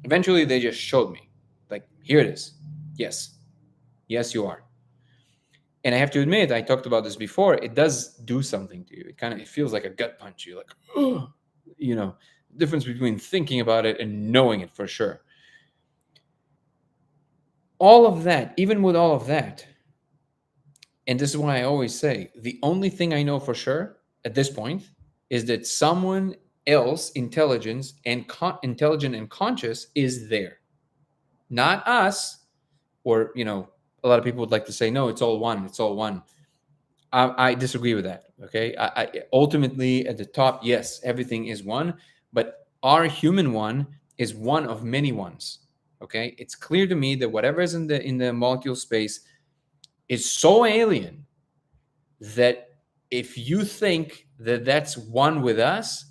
Eventually, they just showed me, like, here it is. Yes, you are. And I have to admit, I talked about this before. It does do something to you. It feels like a gut punch. You're like, oh, difference between thinking about it and knowing it for sure. All of that, even with all of that, and this is why I always say, the only thing I know for sure at this point is that someone else, intelligent and conscious, is there. Not us, or, a lot of people would like to say, no, it's all one. It's all one. I disagree with that. Okay. I ultimately at the top, yes, everything is one, but our human one is one of many ones. Okay. It's clear to me that whatever is in the molecule space is so alien that if you think that that's one with us,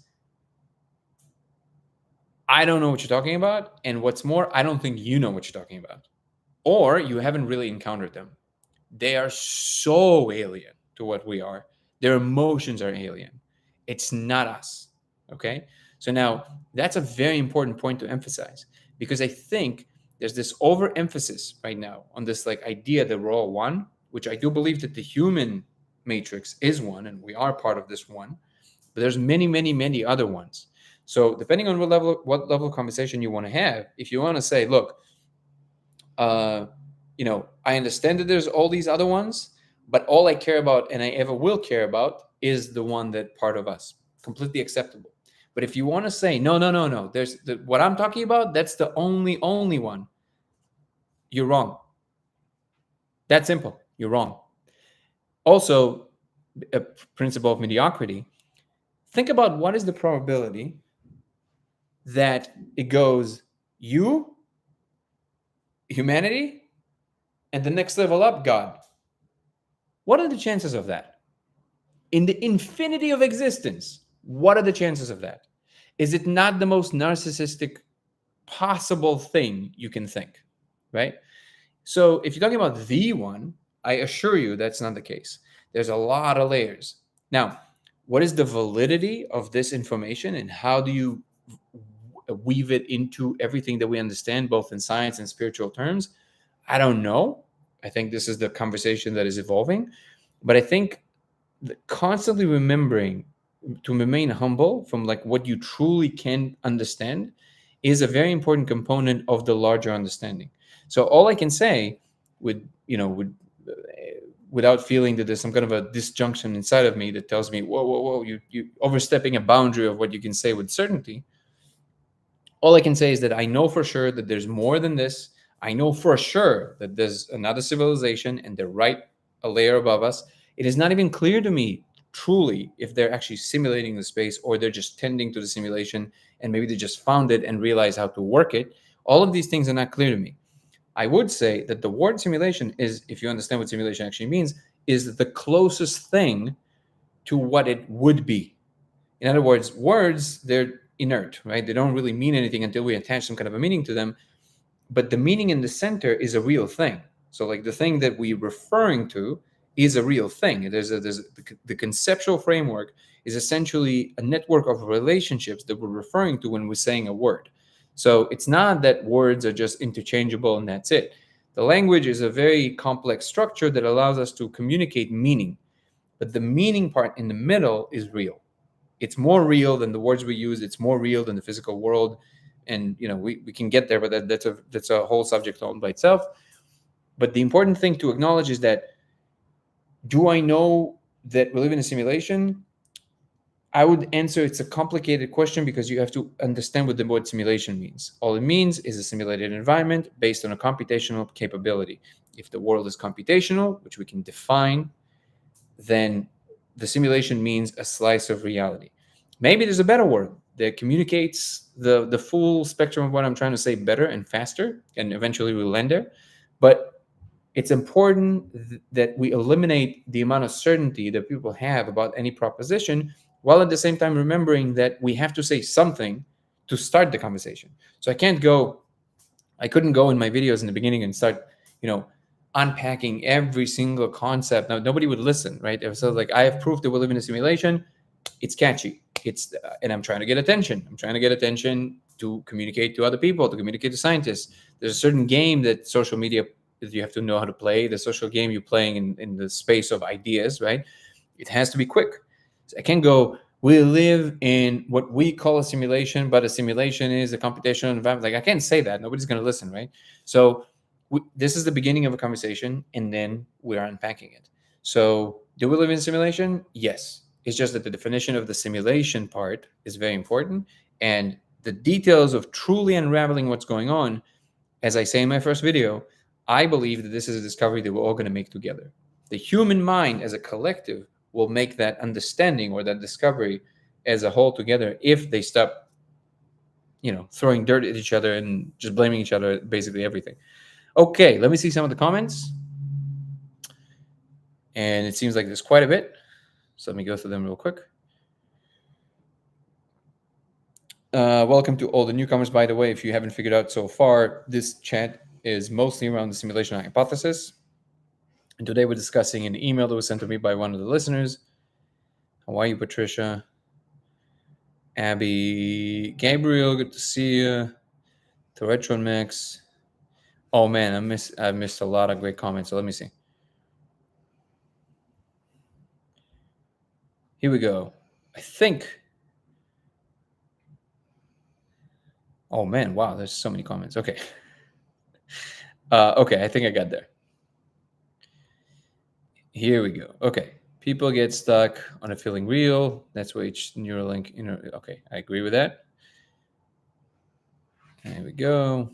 I don't know what you're talking about. And what's more, I don't think you know what you're talking about, or you haven't really encountered them. They are so alien to what we are. Their emotions are alien. It's not us. Okay. So now that's a very important point to emphasize, because I think there's this overemphasis right now on this like idea that we're all one, which I do believe that the human matrix is one and we are part of this one, but there's many, many, many other ones. So depending on what level of conversation you want to have, if you want to say, look, I understand that there's all these other ones, but all I care about and I ever will care about is the one that part of us. Completely acceptable. But if you want to say, no, there's what I'm talking about, that's the only one, you're wrong. That simple. You're wrong. Also, a principle of mediocrity. Think about what is the probability that it goes you, humanity, and the next level up, God. What are the chances of that? In the infinity of existence, what are the chances of that? Is it not the most narcissistic possible thing you can think, right? So if you're talking about the one, I assure you that's not the case. There's a lot of layers. Now, what is the validity of this information and how do you weave it into everything that we understand, both in science and spiritual terms? I don't know. I think this is the conversation that is evolving. But I think constantly remembering to remain humble from like what you truly can understand is a very important component of the larger understanding. So all I can say without feeling that there's some kind of a disjunction inside of me that tells me, whoa, you overstepping a boundary of what you can say with certainty. All I can say is that I know for sure that there's more than this. I know for sure that there's another civilization and they're right a layer above us. It is not even clear to me truly if they're actually simulating the space or they're just tending to the simulation and maybe they just found it and realize how to work it. All of these things are not clear to me. I would say that the word simulation is, if you understand what simulation actually means, is the closest thing to what it would be. In other words, words, they're inert, right? They don't really mean anything until we attach some kind of a meaning to them. But the meaning in the center is a real thing. So like the thing that we're referring to is a real thing. The conceptual framework is essentially a network of relationships that we're referring to when we're saying a word. So it's not that words are just interchangeable and that's it. The language is a very complex structure that allows us to communicate meaning. But the meaning part in the middle is real. It's more real than the words we use. It's more real than the physical world. And we can get there, but that's a whole subject all by itself. But the important thing to acknowledge is that, do I know that we live in a simulation? I would answer it's a complicated question because you have to understand what the word simulation means. All it means is a simulated environment based on a computational capability. If the world is computational, which we can define, then the simulation means a slice of reality. Maybe there's a better word that communicates the full spectrum of what I'm trying to say better and faster, and eventually we'll land there. But it's important that we eliminate the amount of certainty that people have about any proposition, while at the same time remembering that we have to say something to start the conversation. So I couldn't go in my videos in the beginning and start, unpacking every single concept. Now, nobody would listen, right? If so, like, I have proof that we live in a simulation, it's catchy. And I'm trying to get attention. I'm trying to get attention to communicate to other people, to communicate to scientists. There's a certain game that social media, that you have to know how to play. The social game you're playing in the space of ideas, right? It has to be quick. So I can't go, we live in what we call a simulation, but a simulation is a computational environment. Like, I can't say that. Nobody's going to listen, right? So this is the beginning of a conversation, and then we're unpacking it. So do we live in simulation? Yes. It's just that the definition of the simulation part is very important. And the details of truly unraveling what's going on, as I say in my first video, I believe that this is a discovery that we're all going to make together. The human mind as a collective will make that understanding or that discovery as a whole together if they stop, throwing dirt at each other and just blaming each other, basically everything. Okay, let me see some of the comments. And it seems like there's quite a bit. So let me go through them real quick. Welcome to all the newcomers, by the way. If you haven't figured out so far, this chat is mostly around the simulation hypothesis. And today we're discussing an email that was sent to me by one of the listeners. How are you, Patricia? Abby, Gabriel, good to see you. To Retron Max. Oh man, I missed a lot of great comments. So let me see. Here we go. I think. Oh man, wow, there's so many comments. Okay. Okay, I think I got there. Here we go. Okay. People get stuck on a feeling real. That's why each Neuralink. Okay, I agree with that. There we go.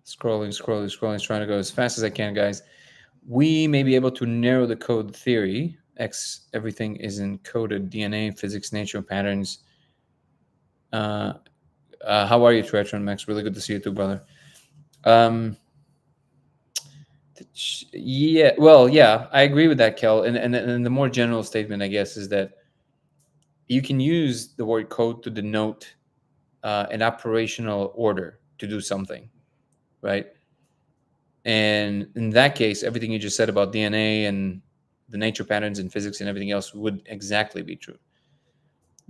Scrolling, trying to go as fast as I can, guys. We may be able to narrow the code theory. Everything is encoded: DNA, physics, nature, patterns. How are you, Tretron Max? Really good to see you too, brother. Yeah, I agree with that, Kel. And the more general statement, I guess, is that you can use the word code to denote an operational order to do something, right? And in that case, everything you just said about DNA and the nature patterns and physics and everything else would exactly be true.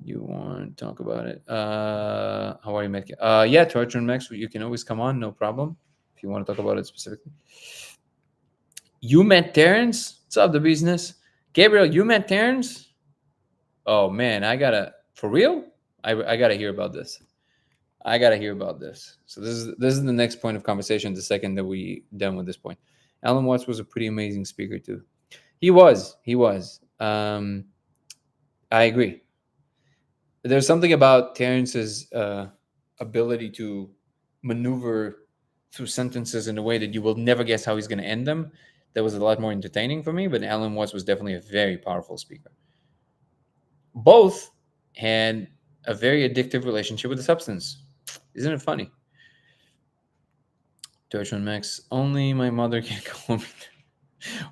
You want to talk about it? How are you, Matt? Yeah, Torture and Max, you can always come on, no problem, if you want to talk about it specifically. You met Terrence? What's up, the business? Gabriel, you met Terrence? Oh man, for real? I gotta hear about this. I gotta hear about this. So this is the next point of conversation. The second that we done with this point, Alan Watts was a pretty amazing speaker too. He was. I agree. There's something about Terrence's ability to maneuver through sentences in a way that you will never guess how he's going to end them. That was a lot more entertaining for me. But Alan Watts was definitely a very powerful speaker. Both had a very addictive relationship with the substance. Isn't it funny? Deutschland Max. Only my mother can call me.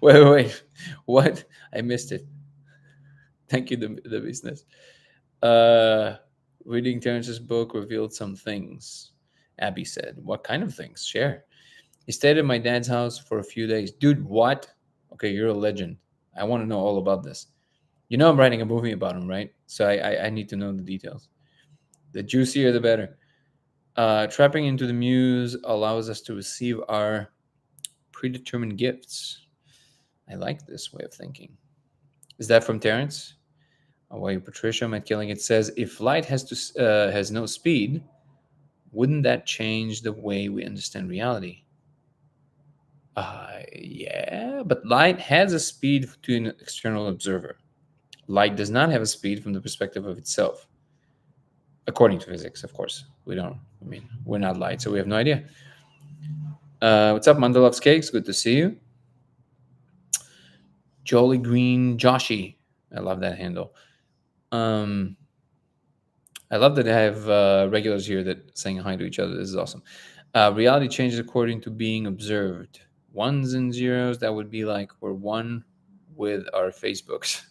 Wait. What? I missed it. Thank you, the business. Uh, Reading Terrence's book revealed some things. Abby said, "What kind of things? Share." He stayed at my dad's house for a few days. Dude, what? Okay, you're a legend. I want to know all about this. You know I'm writing a movie about him, right? So I need to know the details. The juicier, the better. Trapping into the muse allows us to receive our predetermined gifts. I like this way of thinking. Is that from Terrence? Why Patricia Matt Killing it says if light has no speed, wouldn't that change the way we understand reality? Yeah, but light has a speed to an external observer. Light does not have a speed from the perspective of itself, according to physics, of course. We don't. I mean, we're not light, so we have no idea. What's up, Mandalov's Cakes? Good to see you. Jolly Green Joshi. I love that handle. I love that I have regulars here that saying hi to each other. This is awesome. Reality changes according to being observed. Ones and zeros, that would be like we're one with our Facebooks.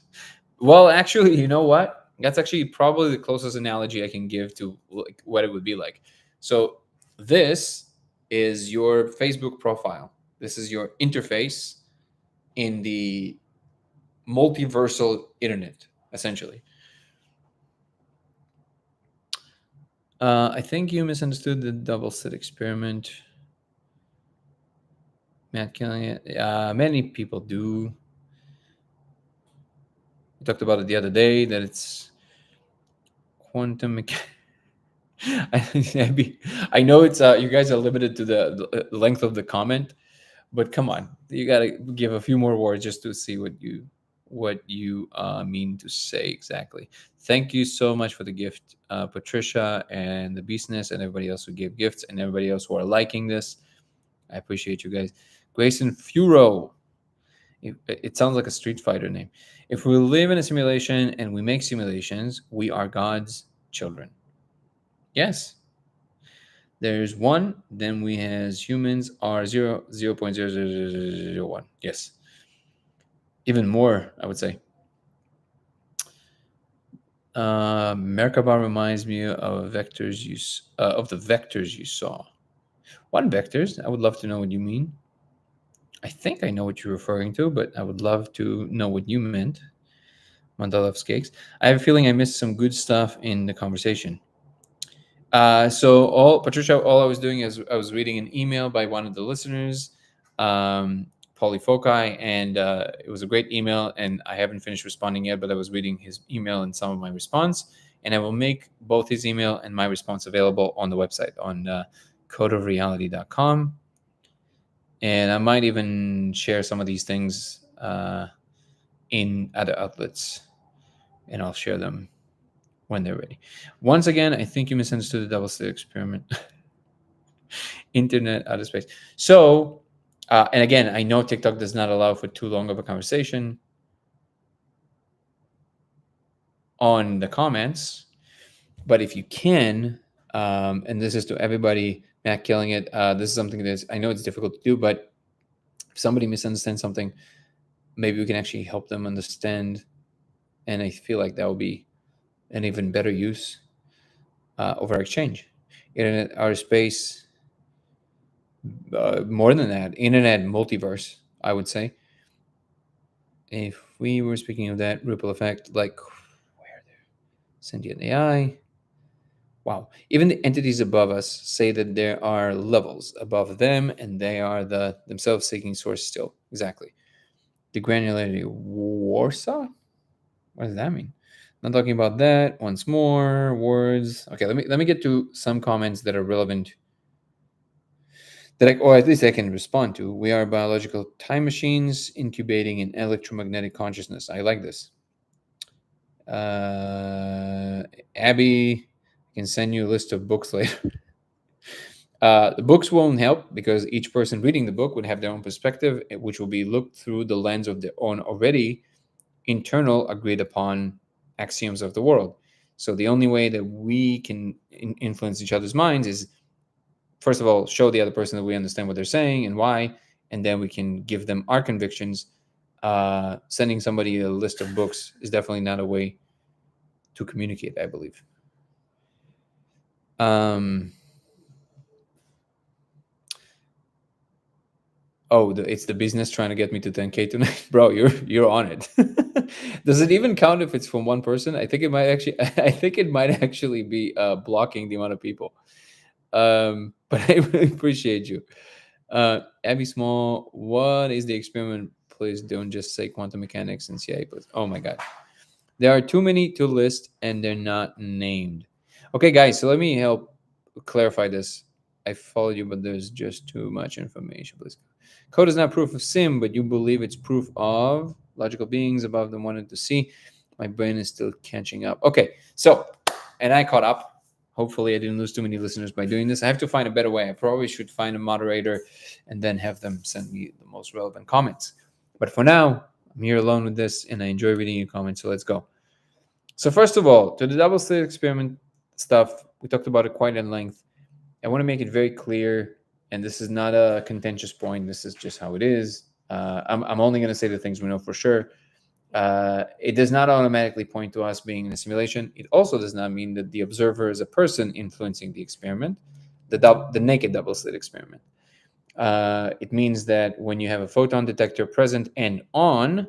Well, actually, you know what? That's actually probably the closest analogy I can give to like what it would be like. So this is your Facebook profile. This is your interface in the multiversal internet, essentially. I think you misunderstood the double slit experiment. Matt killing it. Many people do. We talked about it the other day that it's quantum mechanics. I know it's you guys are limited to the length of the comment, but come on, you gotta give a few more words just to see what you mean to say exactly. Thank you so much for the gift, Patricia and the Beastness and everybody else who gave gifts and everybody else who are liking this. I appreciate you guys. Grayson Furo. It sounds like a Street Fighter name. If we live in a simulation and we make simulations, we are God's children. Yes. There's one, then we as humans are 0.0001. Yes. Even more, I would say. Merkaba reminds me of vectors of the vectors you saw. What vectors? I would love to know what you mean. I think I know what you're referring to, but I would love to know what you meant. Mandalov's Cakes. I have a feeling I missed some good stuff in the conversation. Patricia, all I was doing is I was reading an email by one of the listeners, Polyfoci, and it was a great email, and I haven't finished responding yet, but I was reading his email and some of my response, and I will make both his email and my response available on the website on codeofreality.com. And I might even share some of these things in other outlets, and I'll share them when they're ready. Once again, I think you misunderstood the double slit experiment. Internet, outer space. So, and again, I know TikTok does not allow for too long of a conversation on the comments, but if you can, and this is to everybody, Matt Killing It, this is something that I know it's difficult to do, but if somebody misunderstands something, maybe we can actually help them understand. And I feel like that would be an even better use of our exchange. Internet, outer space, more than that, internet multiverse, I would say. If we were speaking of that ripple effect, like where there, sentient AI. Wow. Even the entities above us say that there are levels above them, and they are the themselves seeking source still. Exactly. The granularity Warsaw? What does that mean? Not talking about that. Once more, words. Okay, let me get to some comments that are relevant or at least I can respond to. We are biological time machines incubating an electromagnetic consciousness. I like this. Abby, I can send you a list of books later. The books won't help because each person reading the book would have their own perspective, which will be looked through the lens of their own already internal agreed upon axioms of the world. So the only way that we can influence each other's minds is first of all, show the other person that we understand what they're saying and why, and then we can give them our convictions. Sending somebody a list of books is definitely not a way to communicate, I believe. It's the business trying to get me to 10K tonight. Bro, you're on it. Does it even count if it's from one person? I think it might actually be blocking the amount of people. But I really appreciate you. Abby Small, what is the experiment? Please don't just say quantum mechanics and CIA. Please. Oh my God. There are too many to list and they're not named. Okay, guys, so let me help clarify this. I followed you, but there's just too much information. Please. Code is not proof of sim, but you believe it's proof of logical beings above them wanted to see. My brain is still catching up. Okay, so, and I caught up. Hopefully I didn't lose too many listeners by doing this. I have to find a better way. I probably should find a moderator and then have them send me the most relevant comments. But for now, I'm here alone with this and I enjoy reading your comments, so let's go. So first of all, to the double slit experiment stuff, we talked about it quite in length. I want to make it very clear, and this is not a contentious point. This is just how it is. I'm only going to say the things we know for sure. It does not automatically point to us being in a simulation. It also does not mean that the observer is a person influencing the experiment, the naked double slit experiment. It means that when you have a photon detector present and on,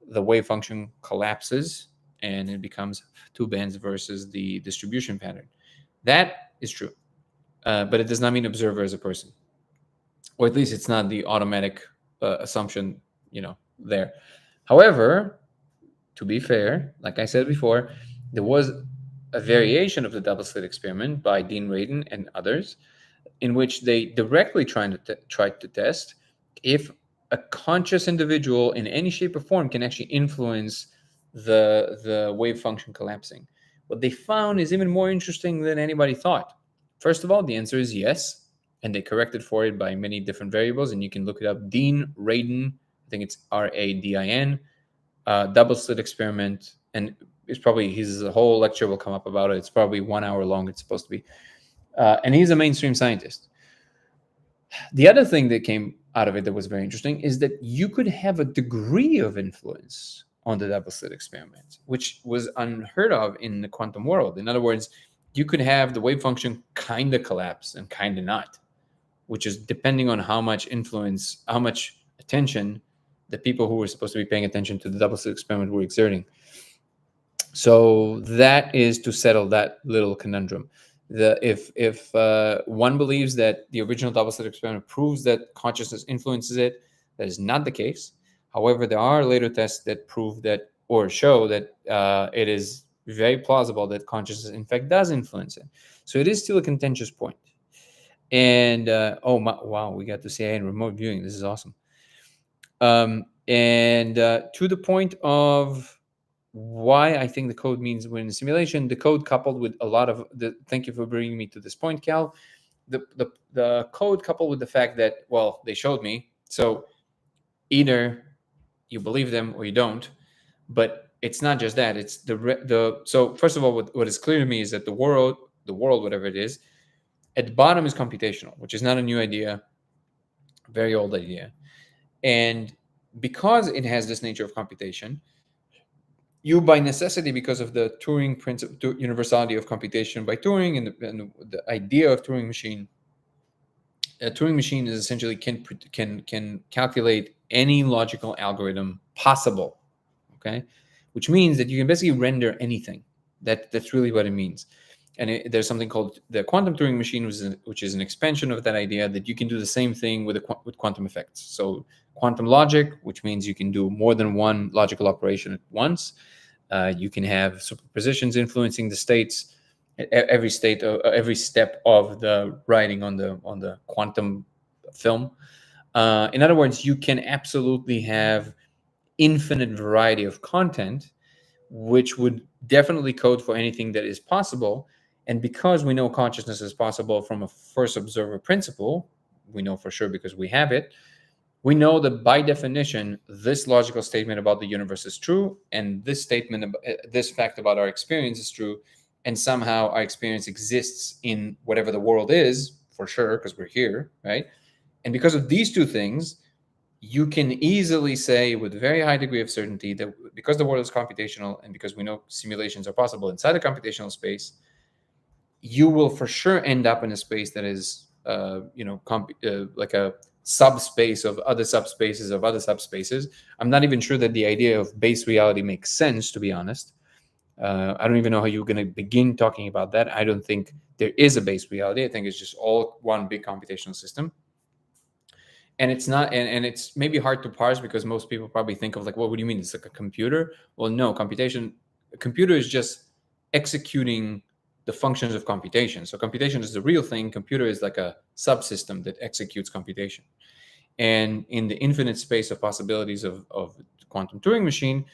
the wave function collapses and it becomes two bands versus the distribution pattern. That is true. But it does not mean observer as a person, or at least it's not the automatic assumption, there. However, to be fair, like I said before, there was a variation of the double slit experiment by Dean Radin and others, in which they directly tried to test if a conscious individual in any shape or form can actually influence the wave function collapsing. What they found is even more interesting than anybody thought. First of all, the answer is yes, and they corrected for it by many different variables, and you can look it up. Dean Radin, I think it's Radin, double slit experiment, and it's probably his whole lecture will come up about it. It's probably 1 hour long. It's supposed to be, and he's a mainstream scientist. The other thing that came out of it that was very interesting is that you could have a degree of influence on the double slit experiment, which was unheard of in the quantum world. In other words, you could have the wave function kind of collapse and kind of not, which is depending on how much influence, how much attention the people who were supposed to be paying attention to the double slit experiment were exerting. So that is to settle that little conundrum. If one believes that the original double slit experiment proves that consciousness influences it, that is not the case. However, there are later tests that prove that or show that it is very plausible that consciousness in fact does influence it. So it is still a contentious point. And wow, we got to see in remote viewing. This is awesome. To the point of why I think the code means we're in a simulation, the code coupled with a lot of the, thank you for bringing me to this point, Cal. The code coupled with the fact that, well, they showed me. So either you believe them or you don't, but it's not just that. It's so first of all, what is clear to me is that the world, whatever it is, at the bottom is computational, which is not a new idea, very old idea. And because it has this nature of computation, you by necessity, because of the Turing principle, universality of computation by Turing and the idea of Turing machine, a Turing machine is essentially can calculate any logical algorithm possible, okay? Which means that you can basically render anything. That's really what it means. And there's something called the quantum Turing machine, which is an expansion of that idea that you can do the same thing with quantum effects. So quantum logic, which means you can do more than one logical operation at once. You can have superpositions influencing the states, every step of the writing on the quantum film. In other words, you can absolutely have infinite variety of content, which would definitely code for anything that is possible. And because we know consciousness is possible from a first observer principle, we know for sure because we have it, we know that by definition, this logical statement about the universe is true, and this statement, this fact about our experience is true, and somehow our experience exists in whatever the world is for sure, because we're here, right? And because of these two things, you can easily say with a very high degree of certainty that because the world is computational and because we know simulations are possible inside the computational space, you will for sure end up in a space that is, like a subspace of other subspaces of other subspaces. I'm not even sure that the idea of base reality makes sense, to be honest. I don't even know how you're going to begin talking about that. I don't think there is a base reality. I think it's just all one big computational system. And it's not, and it's maybe hard to parse because most people probably think of like, well, what do you mean? It's like a computer? Well, no, a computer is just executing the functions of computation. So computation is the real thing. Computer is like a subsystem that executes computation. And in the infinite space of possibilities of quantum Turing machine,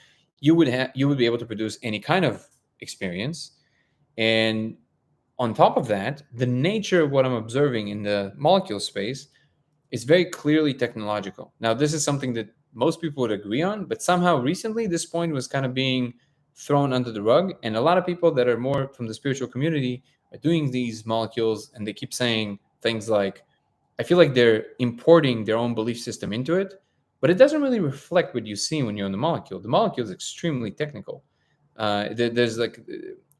you would be able to produce any kind of experience. And on top of that, the nature of what I'm observing in the molecule space is very clearly technological. Now, this is something that most people would agree on, but somehow recently this point was kind of being thrown under the rug. And a lot of people that are more from the spiritual community are doing these molecules, and they keep saying things like, I feel like they're importing their own belief system into it, but it doesn't really reflect what you see when you're in the molecule. The molecule is extremely technical. There's like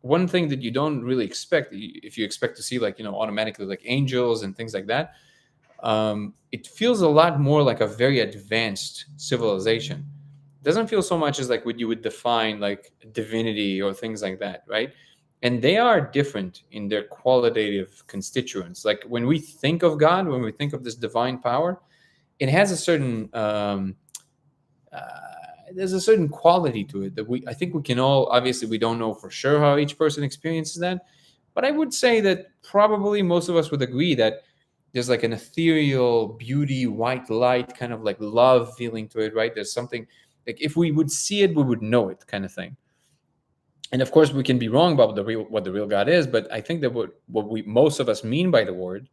one thing that you don't really expect if you expect to see like, automatically like angels and things like that. It feels a lot more like a very advanced civilization. It doesn't feel so much as like what you would define like divinity or things like that, right? And they are different in their qualitative constituents. Like when we think of God, when we think of this divine power, it has a certain uh, there's a certain quality to it that I think we can all, obviously we don't know for sure how each person experiences that, but I would say that probably most of us would agree that there's like an ethereal beauty, white light, kind of like love feeling to it, right? There's something like if we would see it, we would know it, kind of thing. And of course, we can be wrong about what the real God is, but I think that what we most of us mean by the word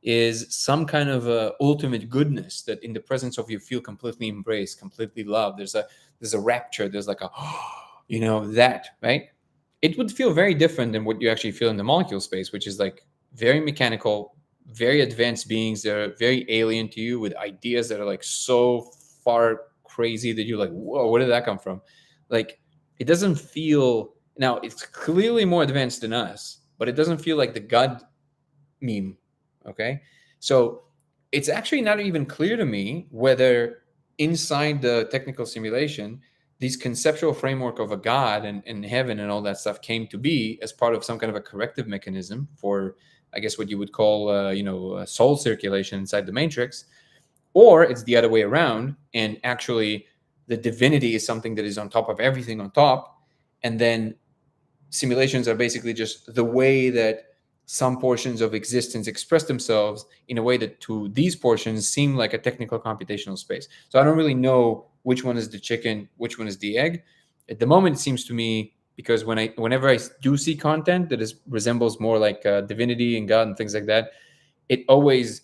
is some kind of ultimate goodness that in the presence of you feel completely embraced, completely loved. There's a rapture. There's like a that, right? It would feel very different than what you actually feel in the molecule space, which is like very mechanical, very advanced beings that are very alien to you with ideas that are like so far crazy that you're like, whoa, where did that come from? Like, it doesn't feel, now it's clearly more advanced than us, but it doesn't feel like the God meme. Okay. So it's actually not even clear to me whether inside the technical simulation, these conceptual framework of a God and heaven and all that stuff came to be as part of some kind of a corrective mechanism for, I guess, what you would call, soul circulation inside the matrix, or it's the other way around. And actually the divinity is something that is on top of everything on top. And then simulations are basically just the way that some portions of existence express themselves in a way that to these portions seem like a technical computational space. So I don't really know which one is the chicken, which one is the egg. At the moment, it seems to me, because whenever I do see content that resembles more like divinity and God and things like that, it always.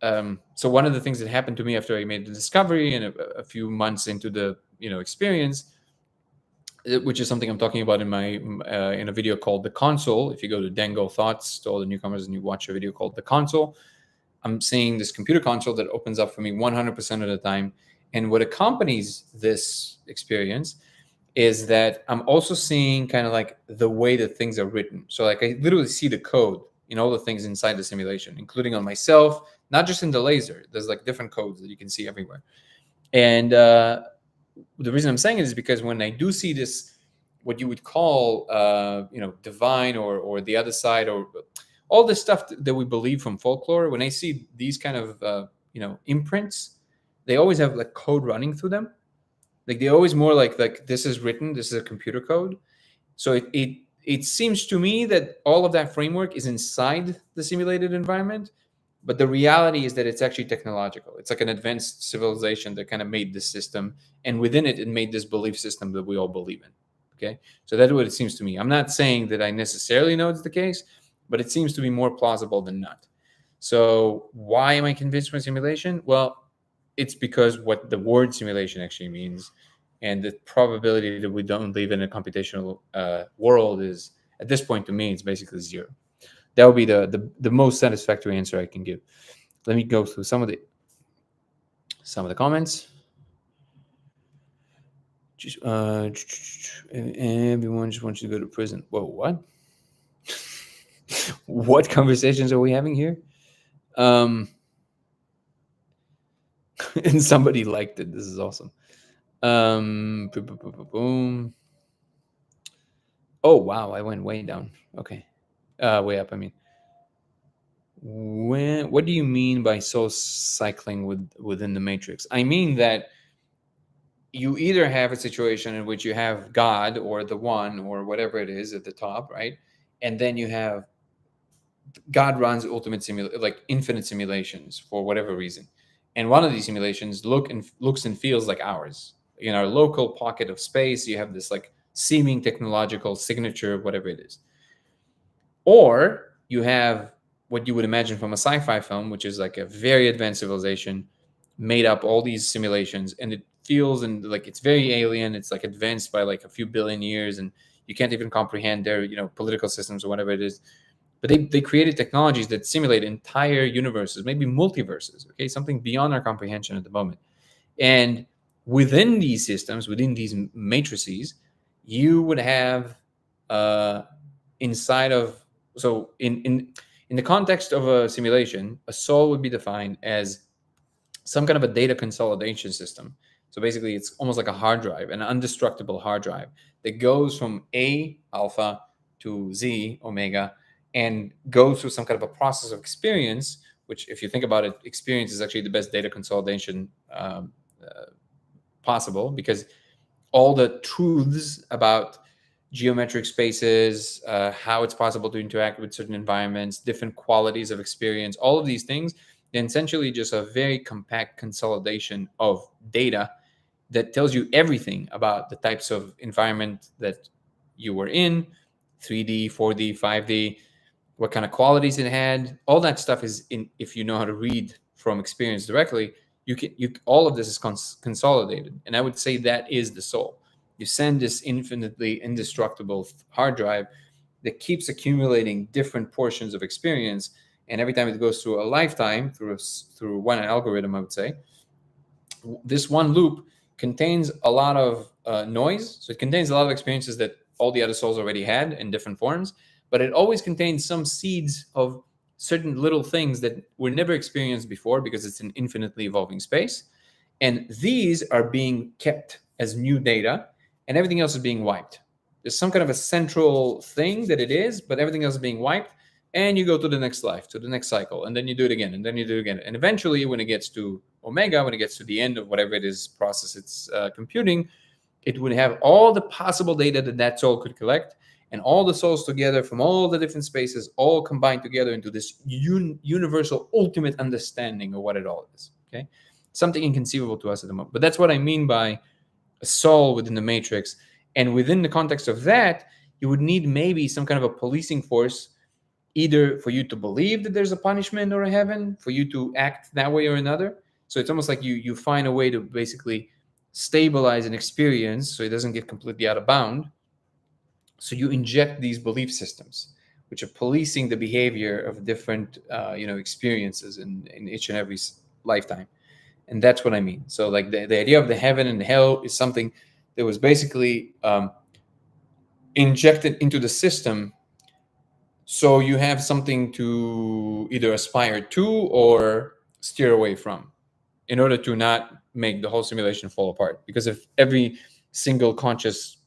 So one of the things that happened to me after I made the discovery and a few months into the experience, which is something I'm talking about in my in a video called The Console. If you go to Dango Thoughts, to all the newcomers, and you watch a video called The Console, I'm seeing this computer console that opens up for me 100% of the time. And what accompanies this experience is that I'm also seeing kind of like the way that things are written. So like I literally see the code in all the things inside the simulation, including on myself, not just in the laser. There's like different codes that you can see everywhere. And the reason I'm saying it is because when I do see this, what you would call, divine or the other side, or all this stuff that we believe from folklore, when I see these kind of, imprints, they always have like code running through them. Like they always more like this is written, this is a computer code. So it seems to me that all of that framework is inside the simulated environment. But the reality is that it's actually technological. It's like an advanced civilization that kind of made this system. And within it, it made this belief system that we all believe in. Okay. So that's what it seems to me. I'm not saying that I necessarily know it's the case, but it seems to be more plausible than not. So why am I convinced by simulation? Well, it's because what the word simulation actually means. And the probability that we don't live in a computational world is, at this point, to me, it's basically zero. That would be the most satisfactory answer I can give. Let me go through some of the comments. Everyone just wants you to go to prison. Whoa, what? What conversations are we having here? And somebody liked it. This is awesome. Boom. Oh wow, I went way down. Okay, way up. I mean, what do you mean by soul cycling within the matrix? I mean that you either have a situation in which you have God or the one or whatever it is at the top, right? And then you have God runs like infinite simulations for whatever reason. And one of these simulations looks and feels like ours. In our local pocket of space, you have this like seeming technological signature, whatever it is. Or you have what you would imagine from a sci-fi film, which is like a very advanced civilization made up all these simulations, and it feels and like it's very alien. It's like advanced by like a few billion years, and you can't even comprehend their political systems or whatever it is. But they created technologies that simulate entire universes, maybe multiverses. Okay, something beyond our comprehension at the moment. And within these systems, within these matrices, you would have inside of so in the context of a simulation, a soul would be defined as some kind of a data consolidation system. So basically, it's almost like a hard drive, an indestructible hard drive that goes from A alpha to Z omega and goes through some kind of a process of experience, which, if you think about it, experience is actually the best data consolidation possible, because all the truths about geometric spaces, how it's possible to interact with certain environments, different qualities of experience, all of these things, then essentially just a very compact consolidation of data that tells you everything about the types of environment that you were in, 3D, 4D, 5D, what kind of qualities it had. All that stuff is in, if you know how to read from experience directly, all of this is consolidated. And I would say that is the soul. You send this infinitely indestructible hard drive that keeps accumulating different portions of experience, and every time it goes through a lifetime, through one algorithm, I would say, this one loop contains a lot of noise. So it contains a lot of experiences that all the other souls already had in different forms, but it always contains some seeds of certain little things that were never experienced before, because it's an infinitely evolving space. And these are being kept as new data, and everything else is being wiped. There's some kind of a central thing that it is, but everything else is being wiped. And you go to the next life, to the next cycle, and then you do it again, and then you do it again. And eventually, when it gets to omega, when it gets to the end of whatever it is process it's computing, it would have all the possible data that soul could collect, and all the souls together from all the different spaces, all combined together into this universal ultimate understanding of what it all is. Okay, something inconceivable to us at the moment. But that's what I mean by a soul within the matrix. And within the context of that, you would need maybe some kind of a policing force, either for you to believe that there's a punishment or a heaven, for you to act that way or another. So it's almost like you find a way to basically stabilize an experience so it doesn't get completely out of bound. So you inject these belief systems, which are policing the behavior of different experiences in each and every lifetime. And that's what I mean. So like the idea of the heaven and hell is something that was basically injected into the system, so you have something to either aspire to or steer away from, in order to not make the whole simulation fall apart. Because if every single conscious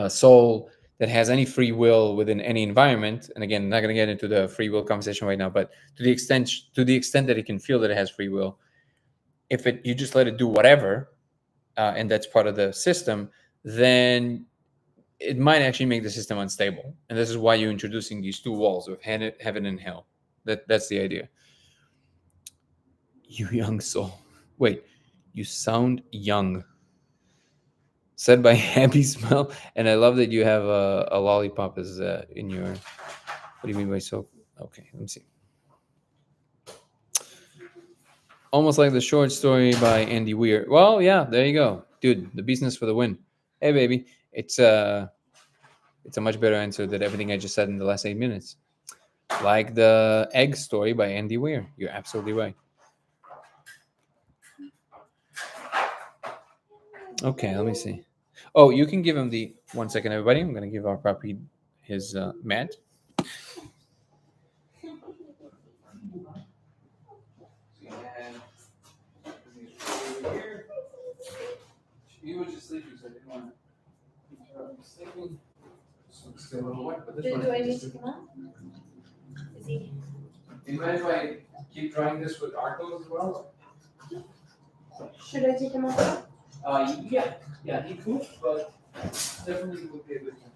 soul that has any free will within any environment, and again, I'm not going to get into the free will conversation right now, but to the extent that it can feel that it has free will, if you just let it do whatever, and that's part of the system, then it might actually make the system unstable. And this is why you're introducing these two walls of heaven and hell. That's the idea. You young soul. Wait, you sound young. Said by Happy Smell. And I love that you have a lollipop as in your... What do you mean by so? Okay, let me see. Almost like the short story by Andy Weir. Well, yeah, there you go. Dude, the business for the win. Hey, baby. It's a much better answer than everything I just said in the last 8 minutes. Like the egg story by Andy Weir. You're absolutely right. Okay, let me see. Oh, you can give him the 1 second, everybody. I'm gonna give our puppy his mat. He was just sleeping, so I didn't want to interrupt him sleeping. So it's still a little wet, but this one. Do I need to come up? Is he? Do you mind if I keep drying this with Arcos as well? Should I take him off? Yeah, he poops, but definitely would be a good time.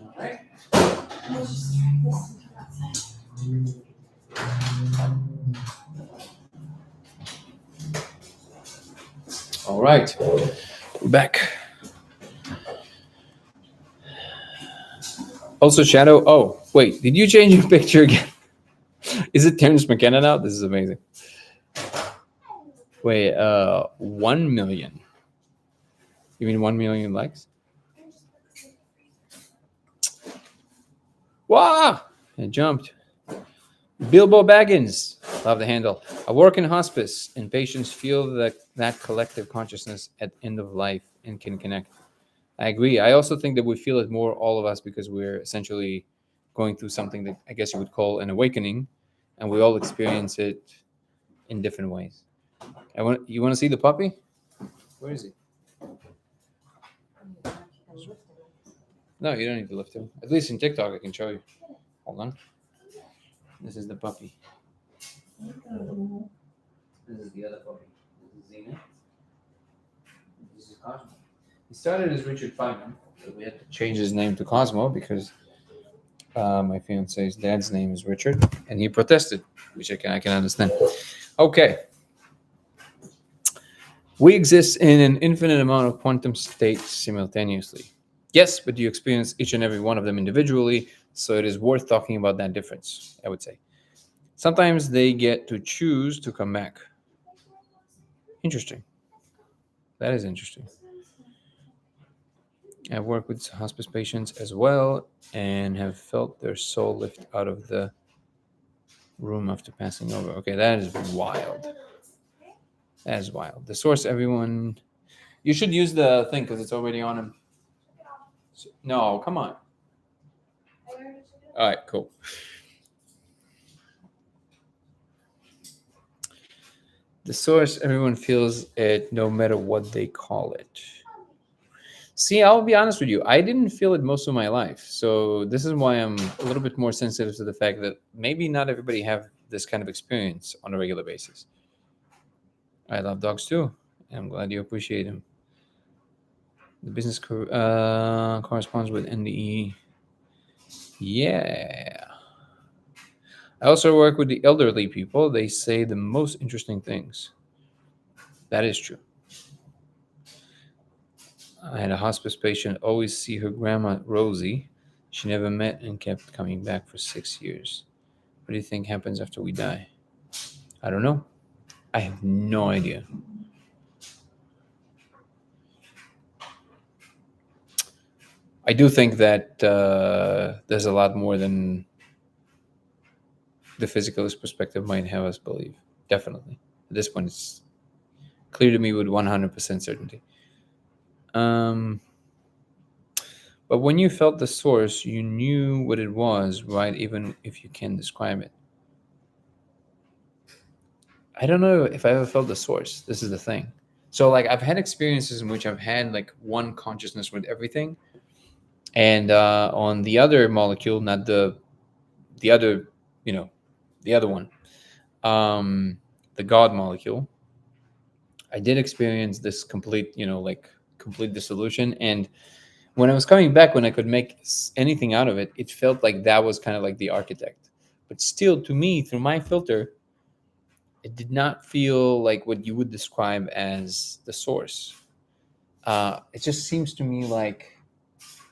All right. I'll just try this and come outside. All right, we're back. Also, Shadow. Oh, wait, did you change your picture again? Is it Terrence McKenna now? This is amazing. Wait, 1 million. You mean 1 million likes? Wow! It jumped. Bilbo Baggins. Love the handle. I work in hospice, and patients feel that collective consciousness at end of life and can connect. I agree. I also think that we feel it more, all of us, because we're essentially going through something that I guess you would call an awakening, and we all experience it in different ways. You want to see the puppy? Where is he? No, you don't need to lift him. At least in TikTok, I can show you. Hold on. This is the puppy. This is the other puppy. This is Xena. This is Cosmo. He started as Richard Feynman, so we had to change his name to Cosmo because my fiance's dad's name is Richard, and he protested, which I can understand. Okay. We exist in an infinite amount of quantum states simultaneously. Yes, but you experience each and every one of them individually, so it is worth talking about that difference, I would say. Sometimes they get to choose to come back. Interesting. That is interesting. I've worked with hospice patients as well and have felt their soul lift out of the room after passing over. Okay, that is wild. That is wild. The source, everyone. You should use the thing because it's already on him. No, come on. All right, cool. The source, everyone feels it no matter what they call it. See, I'll be honest with you. I didn't feel it most of my life. So this is why I'm a little bit more sensitive to the fact that maybe not everybody have this kind of experience on a regular basis. I love dogs too. I'm glad you appreciate them. The business corresponds with NDE. Yeah. I also work with the elderly people. They say the most interesting things. That is true. I had a hospice patient always see her grandma, Rosie. She never met and kept coming back for 6 years. What do you think happens after we die? I don't know. I have no idea. I do think that there's a lot more than the physicalist perspective might have us believe. Definitely. At this point, it's clear to me with 100% certainty. But when you felt the source, you knew what it was, right? Even if you can't describe it. I don't know if I ever felt the source. This is the thing. So, like, I've had experiences in which I've had like one consciousness with everything, and on the other molecule, not the other, the other one, the God molecule, I did experience this complete, like complete dissolution. And when I was coming back, when I could make anything out of it, it felt like that was kind of like the architect. But still, to me, through my filter, it did not feel like what you would describe as the source. It just seems to me like,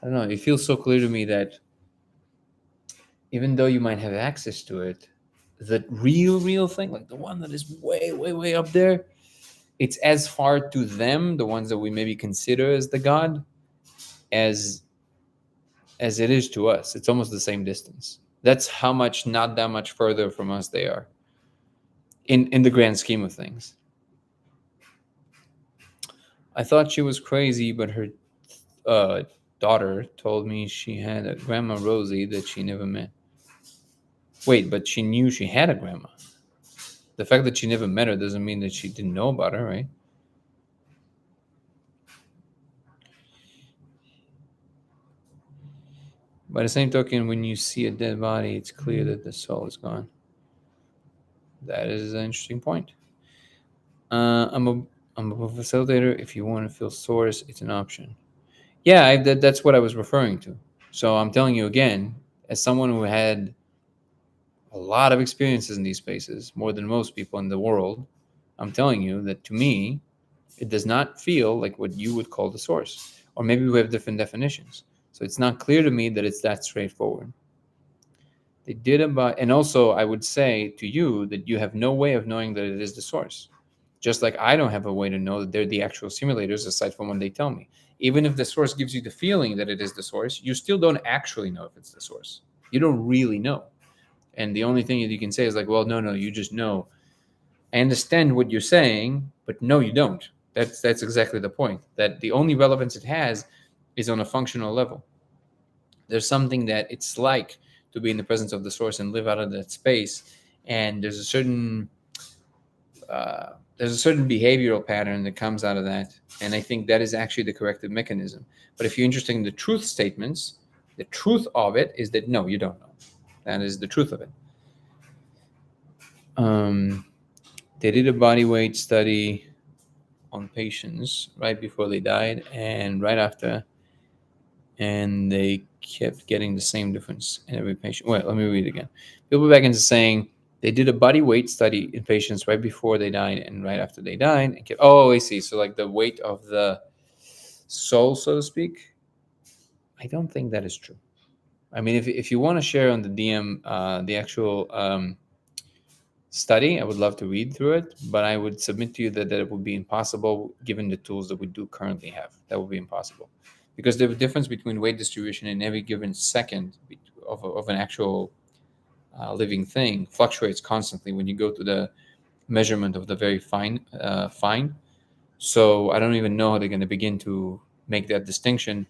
I don't know, it feels so clear to me that even though you might have access to it, the real thing, like the one that is way, way, way up there, it's as far to them, the ones that we maybe consider as the God, as it is to us. It's almost the same distance. That's how much, not that much further from us they are in the grand scheme of things. I thought she was crazy, but her uh, daughter told me she had a Grandma Rosie that she never met. Wait, but she knew she had a grandma. The fact that she never met her doesn't mean that she didn't know about her, right? By the same token, when you see a dead body, it's clear that the soul is gone. That is an interesting point. I'm a facilitator. If you want to feel source, it's an option. Yeah, that's what I was referring to. So I'm telling you again, as someone who had a lot of experiences in these spaces, more than most people in the world, I'm telling you that to me, it does not feel like what you would call the source. Or maybe we have different definitions. So it's not clear to me that it's that straightforward. They did about, and also I would say to you that you have no way of knowing that it is the source. Just like I don't have a way to know that they're the actual simulators aside from when they tell me. Even if the source gives you the feeling that it is the source, you still don't actually know if it's the source. You don't really know. And the only thing that you can say is like, well, no, you just know. I understand what you're saying, but no, you don't. That's exactly the point. That the only relevance it has is on a functional level. There's something that it's like to be in the presence of the source and live out of that space, and there's a certain behavioral pattern that comes out of that, and I think that is actually the corrective mechanism. But if you're interested in the truth statements, the truth of it is that no, you don't know. That is the truth of it. They did a body weight study on patients right before they died and right after, and they kept getting the same difference in every patient. Well, let me read it again. Bill Baggins is saying they did a body weight study in patients right before they died and right after they died. And kept, I see. So like the weight of the soul, so to speak. I don't think that is true. I mean, if you want to share on the DM the actual study, I would love to read through it, but I would submit to you that it would be impossible given the tools that we do currently have. That would be impossible. Because the difference between weight distribution in every given second of an actual living thing fluctuates constantly when you go to the measurement of the very fine. So I don't even know how they're going to begin to make that distinction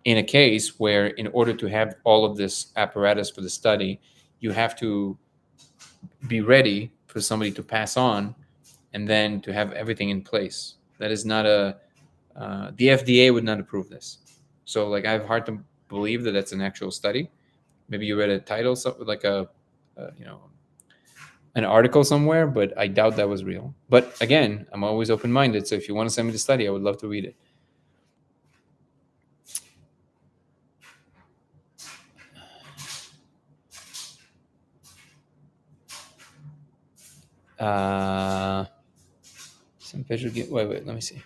in a case where, in order to have all of this apparatus for the study, you have to be ready for somebody to pass on and then to have everything in place. That is not the FDA would not approve this. So like I have hard to believe that that's an actual study. Maybe you read a title, like an article somewhere, but I doubt that was real. But again, I'm always open-minded. So if you want to send me the study, I would love to read it. San Pedro, wait, let me see.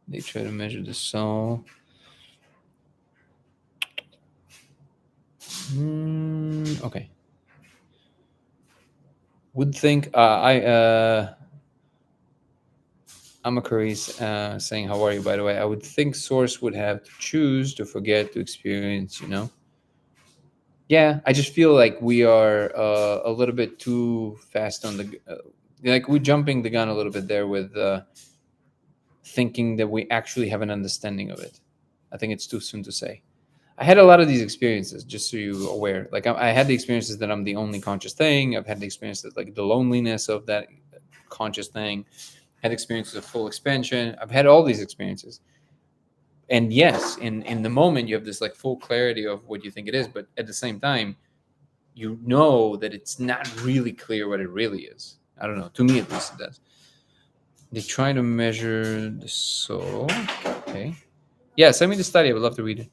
They try to measure the soul. Okay. Would think I'm a Caris saying, how are you, by the way? I would think source would have to choose, to forget, to experience, Yeah, I just feel like we are a little bit too fast on like we're jumping the gun a little bit there with thinking that we actually have an understanding of it. I think it's too soon to say. I had a lot of these experiences, just so you're aware. Like I had the experiences that I'm the only conscious thing. I've had the experiences like the loneliness of that conscious thing. Had experiences of full expansion. I've had all these experiences. And yes, in the moment you have this like full clarity of what you think it is, but at the same time, you know that it's not really clear what it really is. I don't know. To me, at least, it does. They try to measure the soul. Okay. Yeah, send me the study. I would love to read it.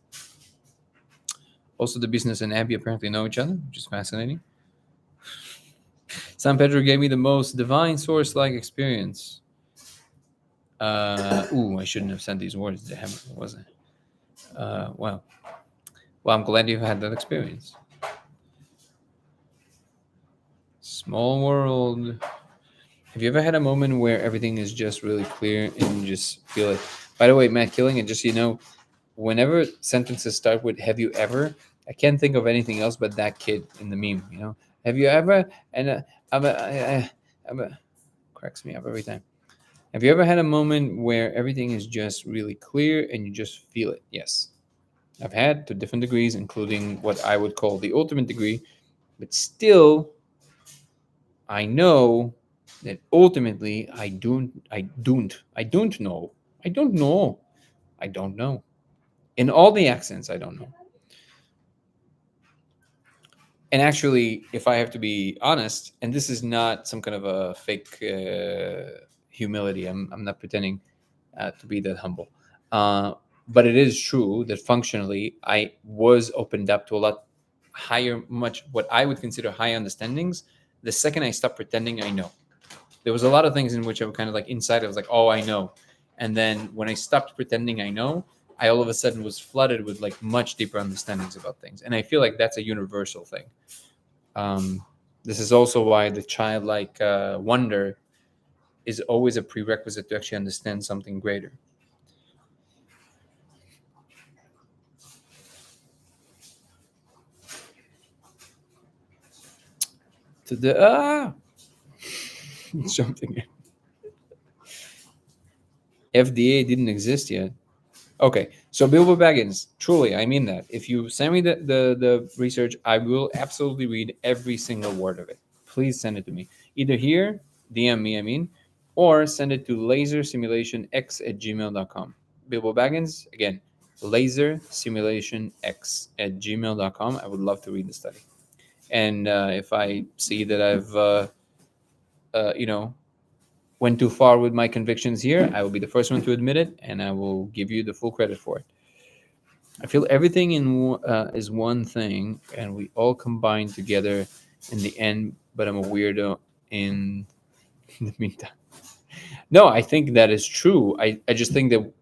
Also, the business and Abby apparently know each other, which is fascinating. San Pedro gave me the most divine source-like experience. I shouldn't have said these words. Was it? Well, Well, I'm glad you've had that experience. Small world. Have you ever had a moment where everything is just really clear and you just feel it? By the way, Matt Killing, and just so you know, whenever sentences start with "Have you ever," I can't think of anything else but that kid in the meme. You know, have you ever? And cracks me up every time. Have you ever had a moment where everything is just really clear and you just feel it? Yes, I've had to different degrees, including what I would call the ultimate degree, but still, I know that ultimately I don't know. I don't know. In all the accents, I don't know. And actually, if I have to be honest, and this is not some kind of a fake humility, I'm not pretending to be that humble. But it is true that functionally, I was opened up to a lot higher, much what I would consider high understandings. The second I stopped pretending, I know. There was a lot of things in which I was kind of like inside, I was like, oh, I know. And then when I stopped pretending I know, I all of a sudden was flooded with like much deeper understandings about things. And I feel like that's a universal thing. This is also why the childlike wonder is always a prerequisite to actually understand something greater. To the something. FDA didn't exist yet. Okay, so Bilbo Baggins, truly, I mean that. If you send me the research, I will absolutely read every single word of it. Please send it to me. Either here, DM me, I mean, or send it to lasersimulationx@gmail.com. Bilbo Baggins, again, lasersimulationx@gmail.com. I would love to read the study. And if I see that I've, you know, went too far with my convictions here, I will be the first one to admit it, and I will give you the full credit for it. I feel everything is one thing, and we all combine together in the end. But I'm a weirdo in the meantime. No, I think that is true. I just think that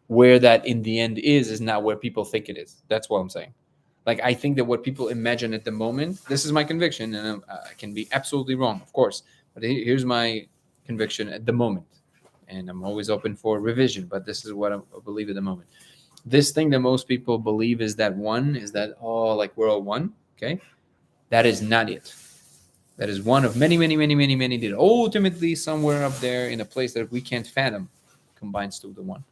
where that in the end is not where people think it is. That's what I'm saying. Like I think that what people imagine at the moment. This is my conviction, and I can be absolutely wrong, of course. But here's my conviction at the moment, and I'm always open for revision. But this is what I believe at the moment. This thing that most people believe is that one is that, oh, like we're all one. Okay, that is not it. That is one of many, many, many, many, many that ultimately somewhere up there in a place that we can't fathom combines to the one.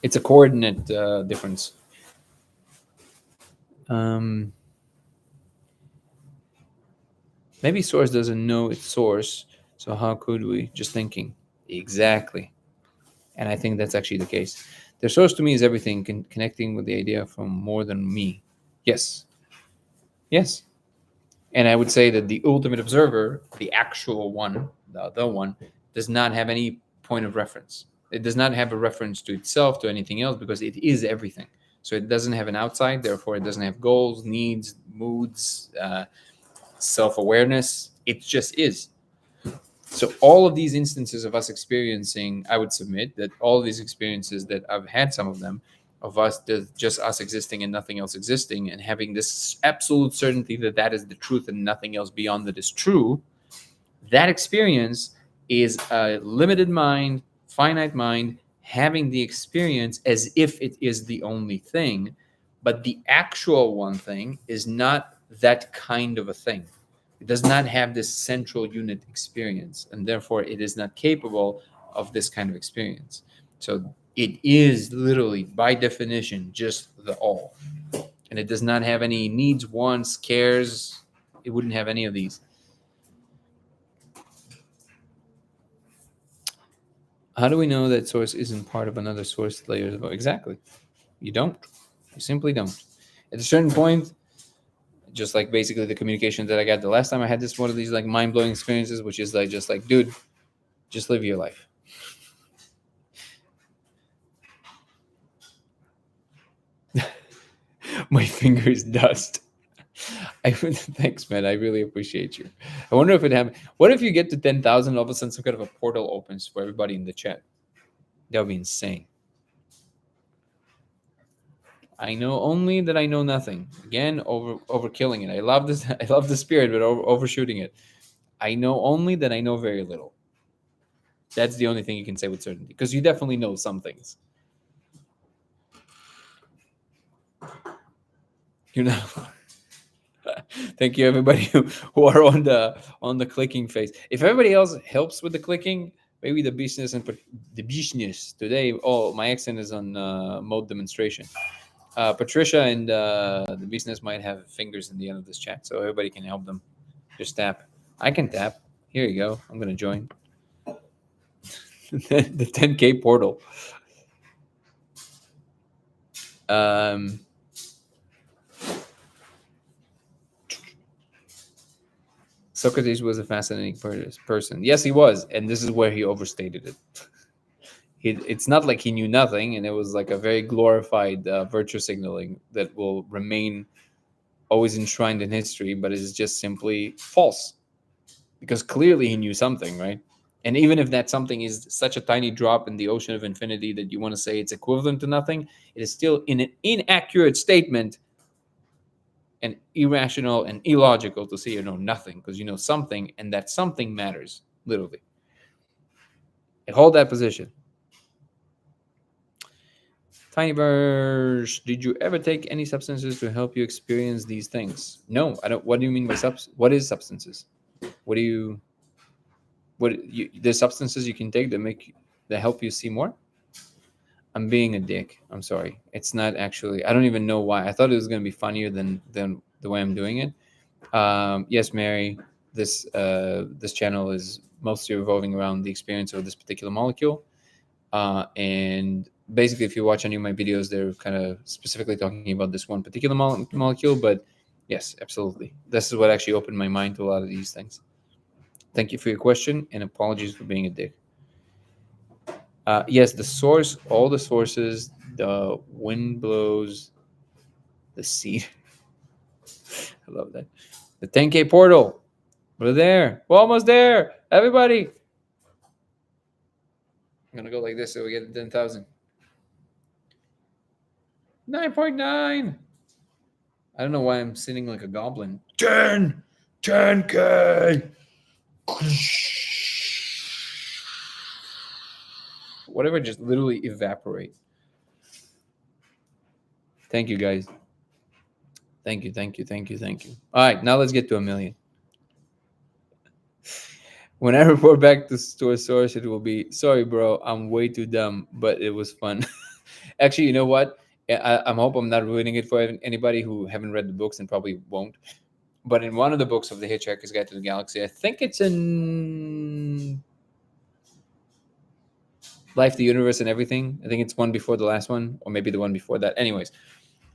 It's a coordinate difference. Maybe source doesn't know its source, so how could we? Just thinking. Exactly. And I think that's actually the case. The source to me is everything, connecting with the idea from more than me. Yes. Yes. And I would say that the ultimate observer, the actual one, the one, does not have any point of reference. It does not have a reference to itself, to anything else, because it is everything. So it doesn't have an outside, therefore it doesn't have goals, needs, moods, self-awareness. It just is. So all of these instances of us experiencing, I would submit that all of these experiences that I've had, some of them, of us, just us existing and nothing else existing, and having this absolute certainty that that is the truth and nothing else beyond that is true, that experience is a limited mind, finite mind, having the experience as if it is the only thing. But the actual one thing is not that kind of a thing. It does not have this central unit experience, and therefore it is not capable of this kind of experience. So it is literally, by definition, just the all. And it does not have any needs, wants, cares. It wouldn't have any of these. How do we know that source isn't part of another source layers of exactly? You don't. You simply don't. At a certain point, just like basically the communication that I got the last time I had this one of these like mind-blowing experiences, which is like just like, dude, just live your life. My fingers dust. Thanks, man. I really appreciate you. I wonder if it happened. What if you get to 10,000, all of a sudden some kind of a portal opens for everybody in the chat? That would be insane. I know only that I know nothing. Again, overkilling it. I love this. I love the spirit, but overshooting it. I know only that I know very little. That's the only thing you can say with certainty, because you definitely know some things. You're not. Thank you, everybody who are on the clicking phase. If everybody else helps with the clicking, maybe the business and the business today. Oh, my accent is on mode demonstration. Patricia and the business might have fingers in the end of this chat, so everybody can help them. Just tap. I can tap. Here you go. I'm gonna join the 10K portal. Socrates was a fascinating person. Yes, he was, and this is where he overstated it. It's not like he knew nothing, and it was like a very glorified virtue signaling that will remain always enshrined in history, but is just simply false, because clearly he knew something, right? And even if that something is such a tiny drop in the ocean of infinity that you want to say it's equivalent to nothing, it is still in an inaccurate statement and irrational and illogical to say you know nothing, because you know something, and that something matters, literally. I hold that position. Tiny Verse, did you ever take any substances to help you experience these things? No, I don't. What do you mean by what is substances? What do you there's substances you can take that help you see more? I'm being a dick. I'm sorry. It's not actually. I don't even know why. I thought it was going to be funnier than the way I'm doing it. Yes, Mary. This channel is mostly revolving around the experience of this particular molecule, and basically, if you watch any of my videos, they're kind of specifically talking about this one particular molecule. But yes, absolutely. This is what actually opened my mind to a lot of these things. Thank you for your question, and apologies for being a dick. Yes, the source, all the sources, the wind blows, the sea. I love that. The 10K portal. We're there. We're almost there. Everybody. I'm going to go like this so we get 10,000. 9.9. I don't know why I'm sitting like a goblin. 10K. Whatever, just literally evaporate. Thank you, guys. Thank you. All right, now let's get to 1 million. When I report back to store source, it will be, sorry, bro, I'm way too dumb, but it was fun. Actually, you know what? I hope I'm not ruining it for anybody who haven't read the books and probably won't. But in one of the books of the Hitchhiker's Guide to the Galaxy, I think it's in Life, the Universe, and Everything. I think it's one before the last one, or maybe the one before that. Anyways,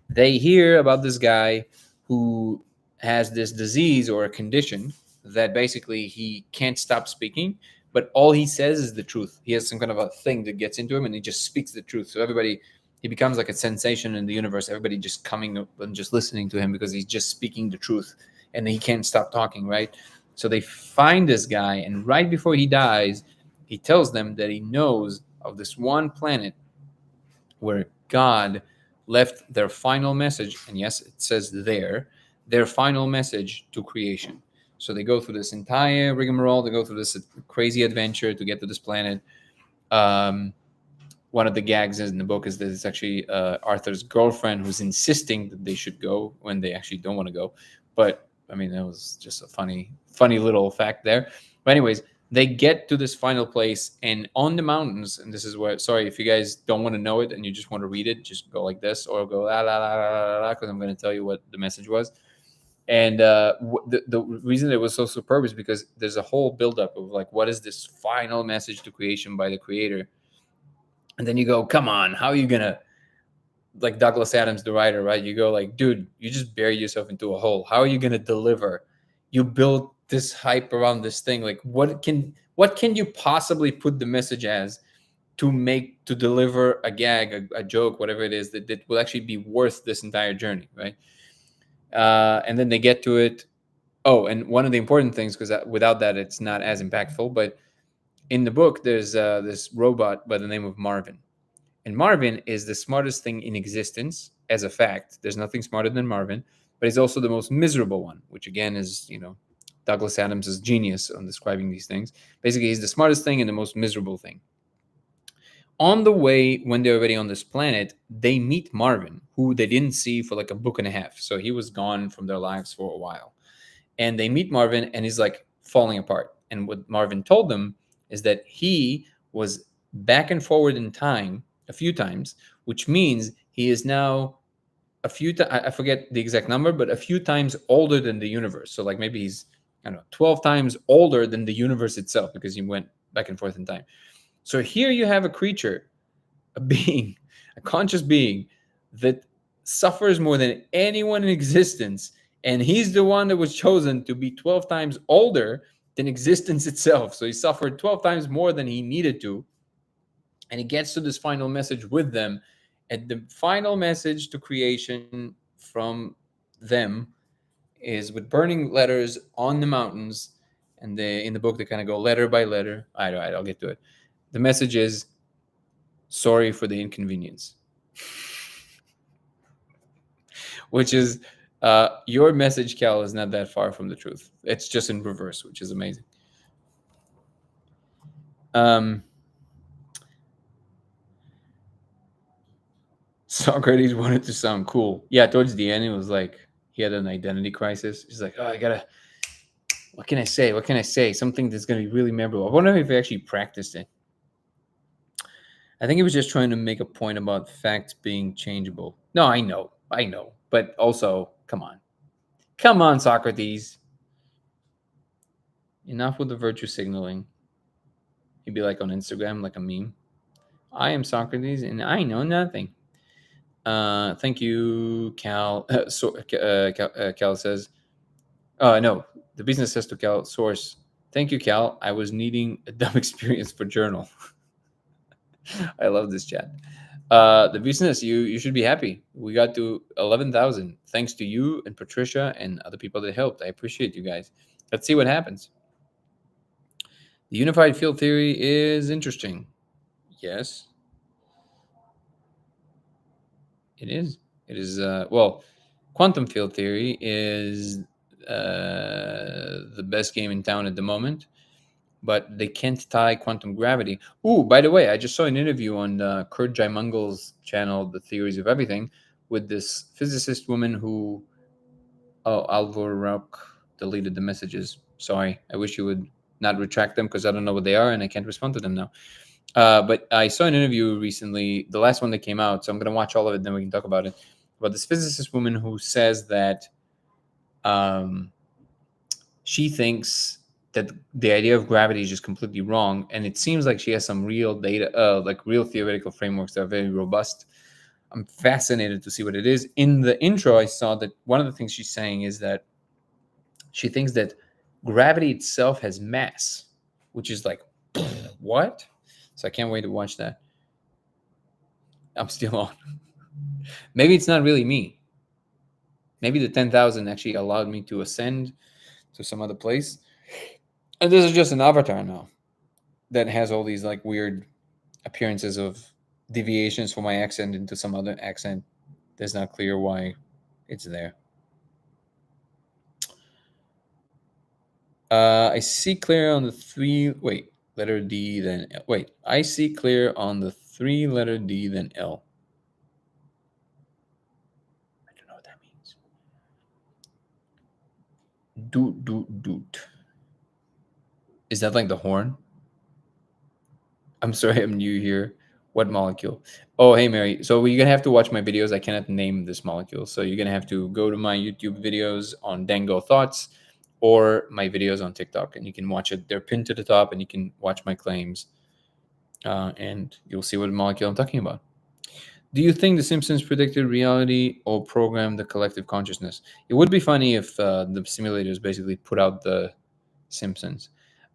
they hear about this guy who has this disease or a condition that basically he can't stop speaking, but all he says is the truth. He has some kind of a thing that gets into him, and he just speaks the truth. So he becomes like a sensation in the universe. Everybody just coming up and just listening to him because he's just speaking the truth, and he can't stop talking, right? So they find this guy, and right before he dies, he tells them that he knows of this one planet where God left their final message, and yes, it says their final message to creation. So they go through this entire rigmarole. They go through this crazy adventure to get to this planet. One of the gags in the book is that it's actually Arthur's girlfriend who's insisting that they should go when they actually don't want to go. But I mean, that was just a funny little fact there. But anyways, they get to this final place, and on the mountains, and this is where, sorry, if you guys don't want to know it and you just want to read it, just go like this or go la la la la la, because I'm going to tell you what the message was. And the reason it was so superb is because there's a whole buildup of like, what is this final message to creation by the creator? And then you go, come on, how are you going to, like Douglas Adams, the writer, right? You go like, dude, you just bury yourself into a hole. How are you going to deliver? You build this hype around this thing. Like, what can you possibly put the message as to deliver a gag, a joke, whatever it is that will actually be worth this entire journey, right? And then they get to it. Oh, and one of the important things, because without that, it's not as impactful. But in the book, there's this robot by the name of Marvin. And Marvin is the smartest thing in existence as a fact. There's nothing smarter than Marvin, but he's also the most miserable one, which again is, Douglas Adams' genius on describing these things. Basically, he's the smartest thing and the most miserable thing. On the way, when they're already on this planet, they meet Marvin, who they didn't see for like a book and a half. So he was gone from their lives for a while. And they meet Marvin, and he's like falling apart. And what Marvin told them is that he was back and forward in time a few times, which means he is now I forget the exact number, but a few times older than the universe. So like maybe he's, I don't know, 12 times older than the universe itself, because he went back and forth in time. So here you have a creature, a being, a conscious being that suffers more than anyone in existence. And he's the one that was chosen to be 12 times older than existence itself. So he suffered 12 times more than he needed to. And he gets to this final message with them. And the final message to creation from them is with burning letters on the mountains. And in the book, they kind of go letter by letter. All right, I'll get to it. The message is, sorry for the inconvenience. Which is, your message, Cal, is not that far from the truth. It's just in reverse, which is amazing. Socrates wanted to sound cool. Yeah, towards the end, it was like he had an identity crisis. He's like, what can I say? What can I say? Something that's going to be really memorable. I wonder if he actually practiced it. I think he was just trying to make a point about facts being changeable. No, I know. But also, come on, Socrates. Enough with the virtue signaling. He'd be like on Instagram, like a meme. I am Socrates, and I know nothing. Thank you, Cal. Cal says, no, the business says to Cal, source. Thank you, Cal. I was needing a dumb experience for journal. I love this chat. The business, you should be happy. We got to 11,000 thanks to you and Patricia and other people that helped. I appreciate you guys. Let's see what happens. The unified field theory is interesting. Yes. It is. It is. Well, quantum field theory is the best game in town at the moment, but they can't tie quantum gravity. Ooh, by the way, I just saw an interview on Kurt Jaimungal's channel, The Theories of Everything, with this physicist woman who... Oh, Alvor Rock deleted the messages. Sorry. I wish you would not retract them, because I don't know what they are and I can't respond to them now. But I saw an interview recently, the last one that came out, so I'm going to watch all of it, then we can talk about it, about this physicist woman who says that she thinks that the idea of gravity is just completely wrong, and it seems like she has some real data, like real theoretical frameworks that are very robust. I'm fascinated to see what it is. In the intro, I saw that one of the things she's saying is that she thinks that gravity itself has mass, which is like, what? So I can't wait to watch that. I'm still on. Maybe it's not really me. Maybe the 10,000 actually allowed me to ascend to some other place. And this is just an avatar now that has all these like weird appearances of deviations from my accent into some other accent. It's not clear why it's there. I see clear on the letter D, then L. Wait, I see clear on the 3-letter D, then L. I don't know what that means. Doot. Is that like the horn? I'm sorry, I'm new here. What molecule? Oh, hey, Mary. So you're going to have to watch my videos. I cannot name this molecule. So you're going to have to go to my YouTube videos on Dango Thoughts or my videos on TikTok, and you can watch it. They're pinned to the top, and you can watch my claims, and you'll see what molecule I'm talking about. Do you think The Simpsons predicted reality or programmed the collective consciousness? It would be funny if the simulators basically put out the Simpsons.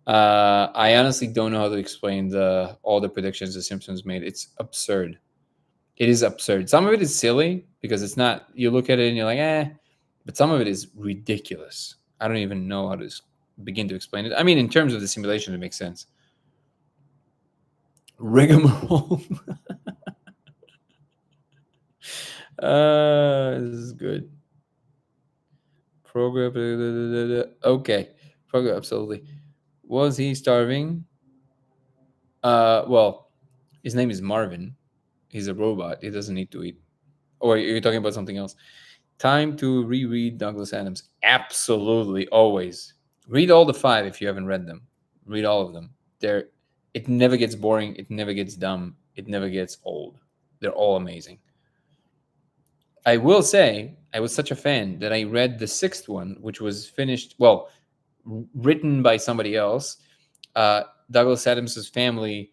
I honestly don't know how to explain all the predictions the Simpsons made. It's absurd. It is absurd. Some of it is silly because it's not, you look at it and you're like, but some of it is ridiculous. I don't even know how to begin to explain it. I mean, in terms of the simulation, it makes sense. Rigmarole. This is good. Program. Okay. Program. Absolutely. Was he starving? Well, his name is Marvin. He's a robot. He doesn't need to eat. Or you're talking about something else. Time to reread Douglas Adams. Absolutely, always. Read all the five if you haven't read them. Read all of them. They're it never gets boring, it never gets dumb, it never gets old. They're all amazing. I will say I was such a fan that I read the sixth one, which was finished, well, written by somebody else. Douglas Adams's family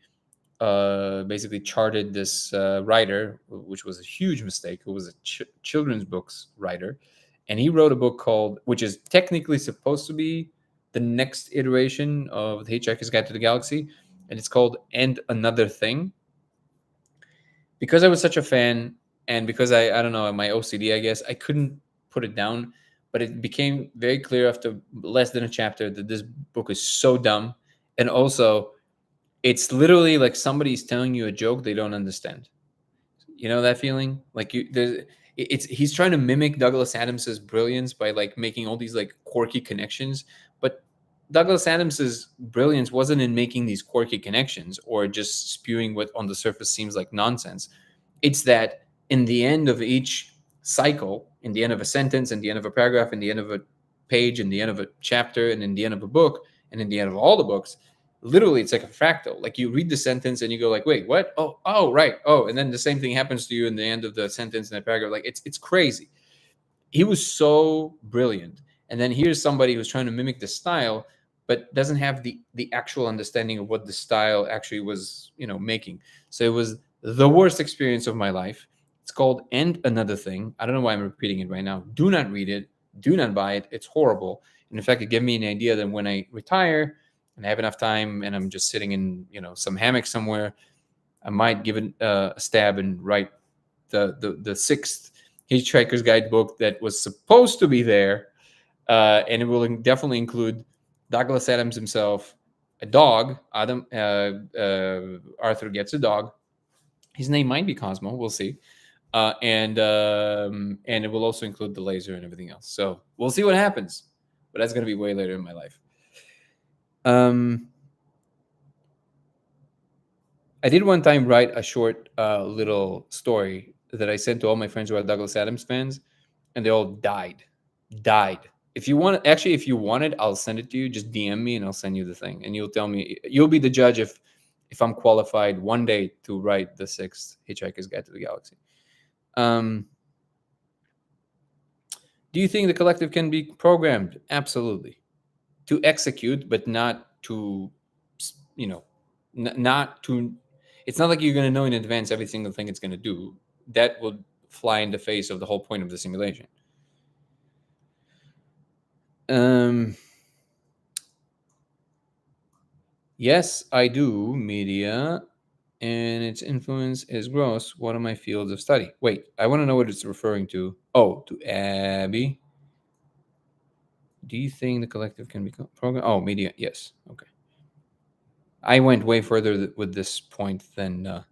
basically charted this writer, which was a huge mistake, who was a children's books writer. And he wrote a book called, which is technically supposed to be the next iteration of The Hitchhiker's Guide to the Galaxy. And it's called And Another Thing. Because I was such a fan, and because I don't know, my OCD, I guess, I couldn't put it down. But it became very clear after less than a chapter that this book is so dumb. And also, it's literally like somebody's telling you a joke they don't understand. You know that feeling? Like it's he's trying to mimic Douglas Adams's brilliance by like making all these like quirky connections, but Douglas Adams's brilliance wasn't in making these quirky connections or just spewing what on the surface seems like nonsense. It's that in the end of each cycle, in the end of a sentence, in the end of a paragraph, in the end of a page, in the end of a chapter, and in the end of a book, and in the end of all the books, literally it's like a fractal. Like you read the sentence and you go like, wait, what? Oh, right. Oh, and then the same thing happens to you in the end of the sentence in the paragraph. Like it's crazy. He was so brilliant. And then here's somebody who's trying to mimic the style, but doesn't have the actual understanding of what the style actually was, making. So it was the worst experience of my life. It's called And Another Thing. I don't know why I'm repeating it right now. Do not read it. Do not buy it. It's horrible. And in fact, it gave me an idea that when I retire and I have enough time and I'm just sitting in, some hammock somewhere, I might give it a stab and write the sixth Hitchhiker's Guide book that was supposed to be there, and it will definitely include Douglas Adams himself, a dog. Arthur gets a dog. His name might be Cosmo. We'll see. And it will also include the laser and everything else. So we'll see what happens. But that's going to be way later in my life. I did one time write a short little story that I sent to all my friends who are Douglas Adams fans, and they all died. If you want it, I'll send it to you. Just DM me and I'll send you the thing, and you'll tell me. You'll be the judge if I'm qualified one day to write the sixth Hitchhiker's Guide to the Galaxy. Do you think the collective can be programmed? Absolutely. To execute, but not to, not to. It's not like you're going to know in advance every single thing it's going to do. That would fly in the face of the whole point of the simulation. Yes, I do, media, and its influence is gross. What are my fields of study? Wait, I want to know what it's referring to. Oh, to Abby. Do you think the collective can be programmed? Oh, media. Yes. Okay. I went way further with this point than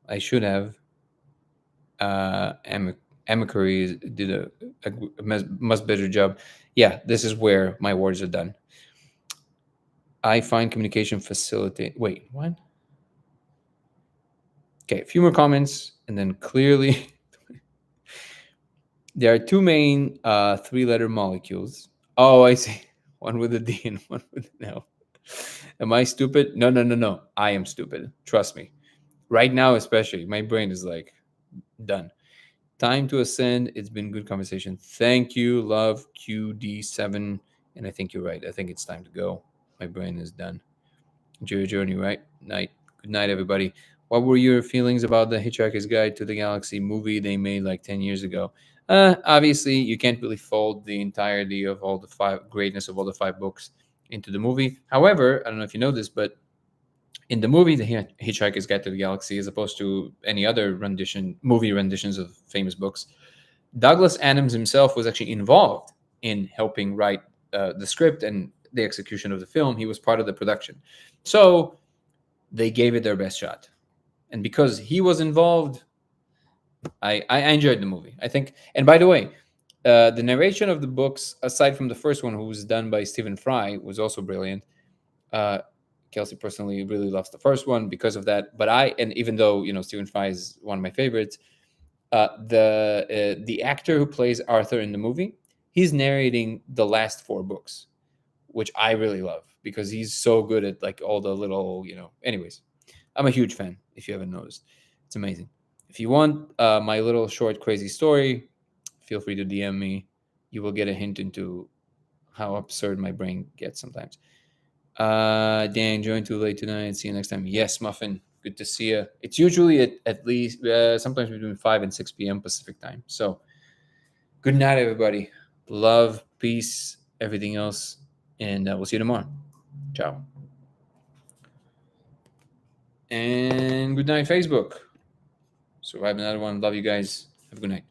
I should have. Amicary did a much better job. Yeah, this is where my words are done. I find communication facilitate. Wait, what? Okay, a few more comments, and then clearly there are two main three-letter molecules. Oh, I see. One with a D and one with an L. Am I stupid? No. I am stupid. Trust me. Right now, especially, my brain is like done. Time to ascend. It's been good conversation. Thank you. Love QD7. And I think you're right. I think it's time to go. My brain is done. Enjoy your journey, right? Night. Good night, everybody. What were your feelings about the Hitchhiker's Guide to the Galaxy movie they made like 10 years ago? Obviously, you can't really fold the entirety of all the greatness of all the five books into the movie. However, I don't know if you know this, but in the movie, The Hitchhiker's Guide to the Galaxy, as opposed to any other movie renditions of famous books, Douglas Adams himself was actually involved in helping write the script and the execution of the film. He was part of the production. So they gave it their best shot. And because he was involved, I enjoyed the movie. I think, and by the way, the narration of the books, aside from the first one, who was done by Stephen Fry, was also brilliant. Kelsey personally really loves the first one because of that. But and even though Stephen Fry is one of my favorites, the actor who plays Arthur in the movie, he's narrating the last 4 books, which I really love because he's so good at like all the little Anyways, I'm a huge fan. If you haven't noticed, it's amazing. If you want my little short crazy story, feel free to DM me. You will get a hint into how absurd my brain gets sometimes. Dan, join too late tonight. See you next time. Yes, Muffin. Good to see you. It's usually at least sometimes between 5 and 6 p.m. Pacific time. So good night, everybody. Love, peace, everything else. And we'll see you tomorrow. Ciao. And good night, Facebook. Survive another one. Love you guys. Have a good night.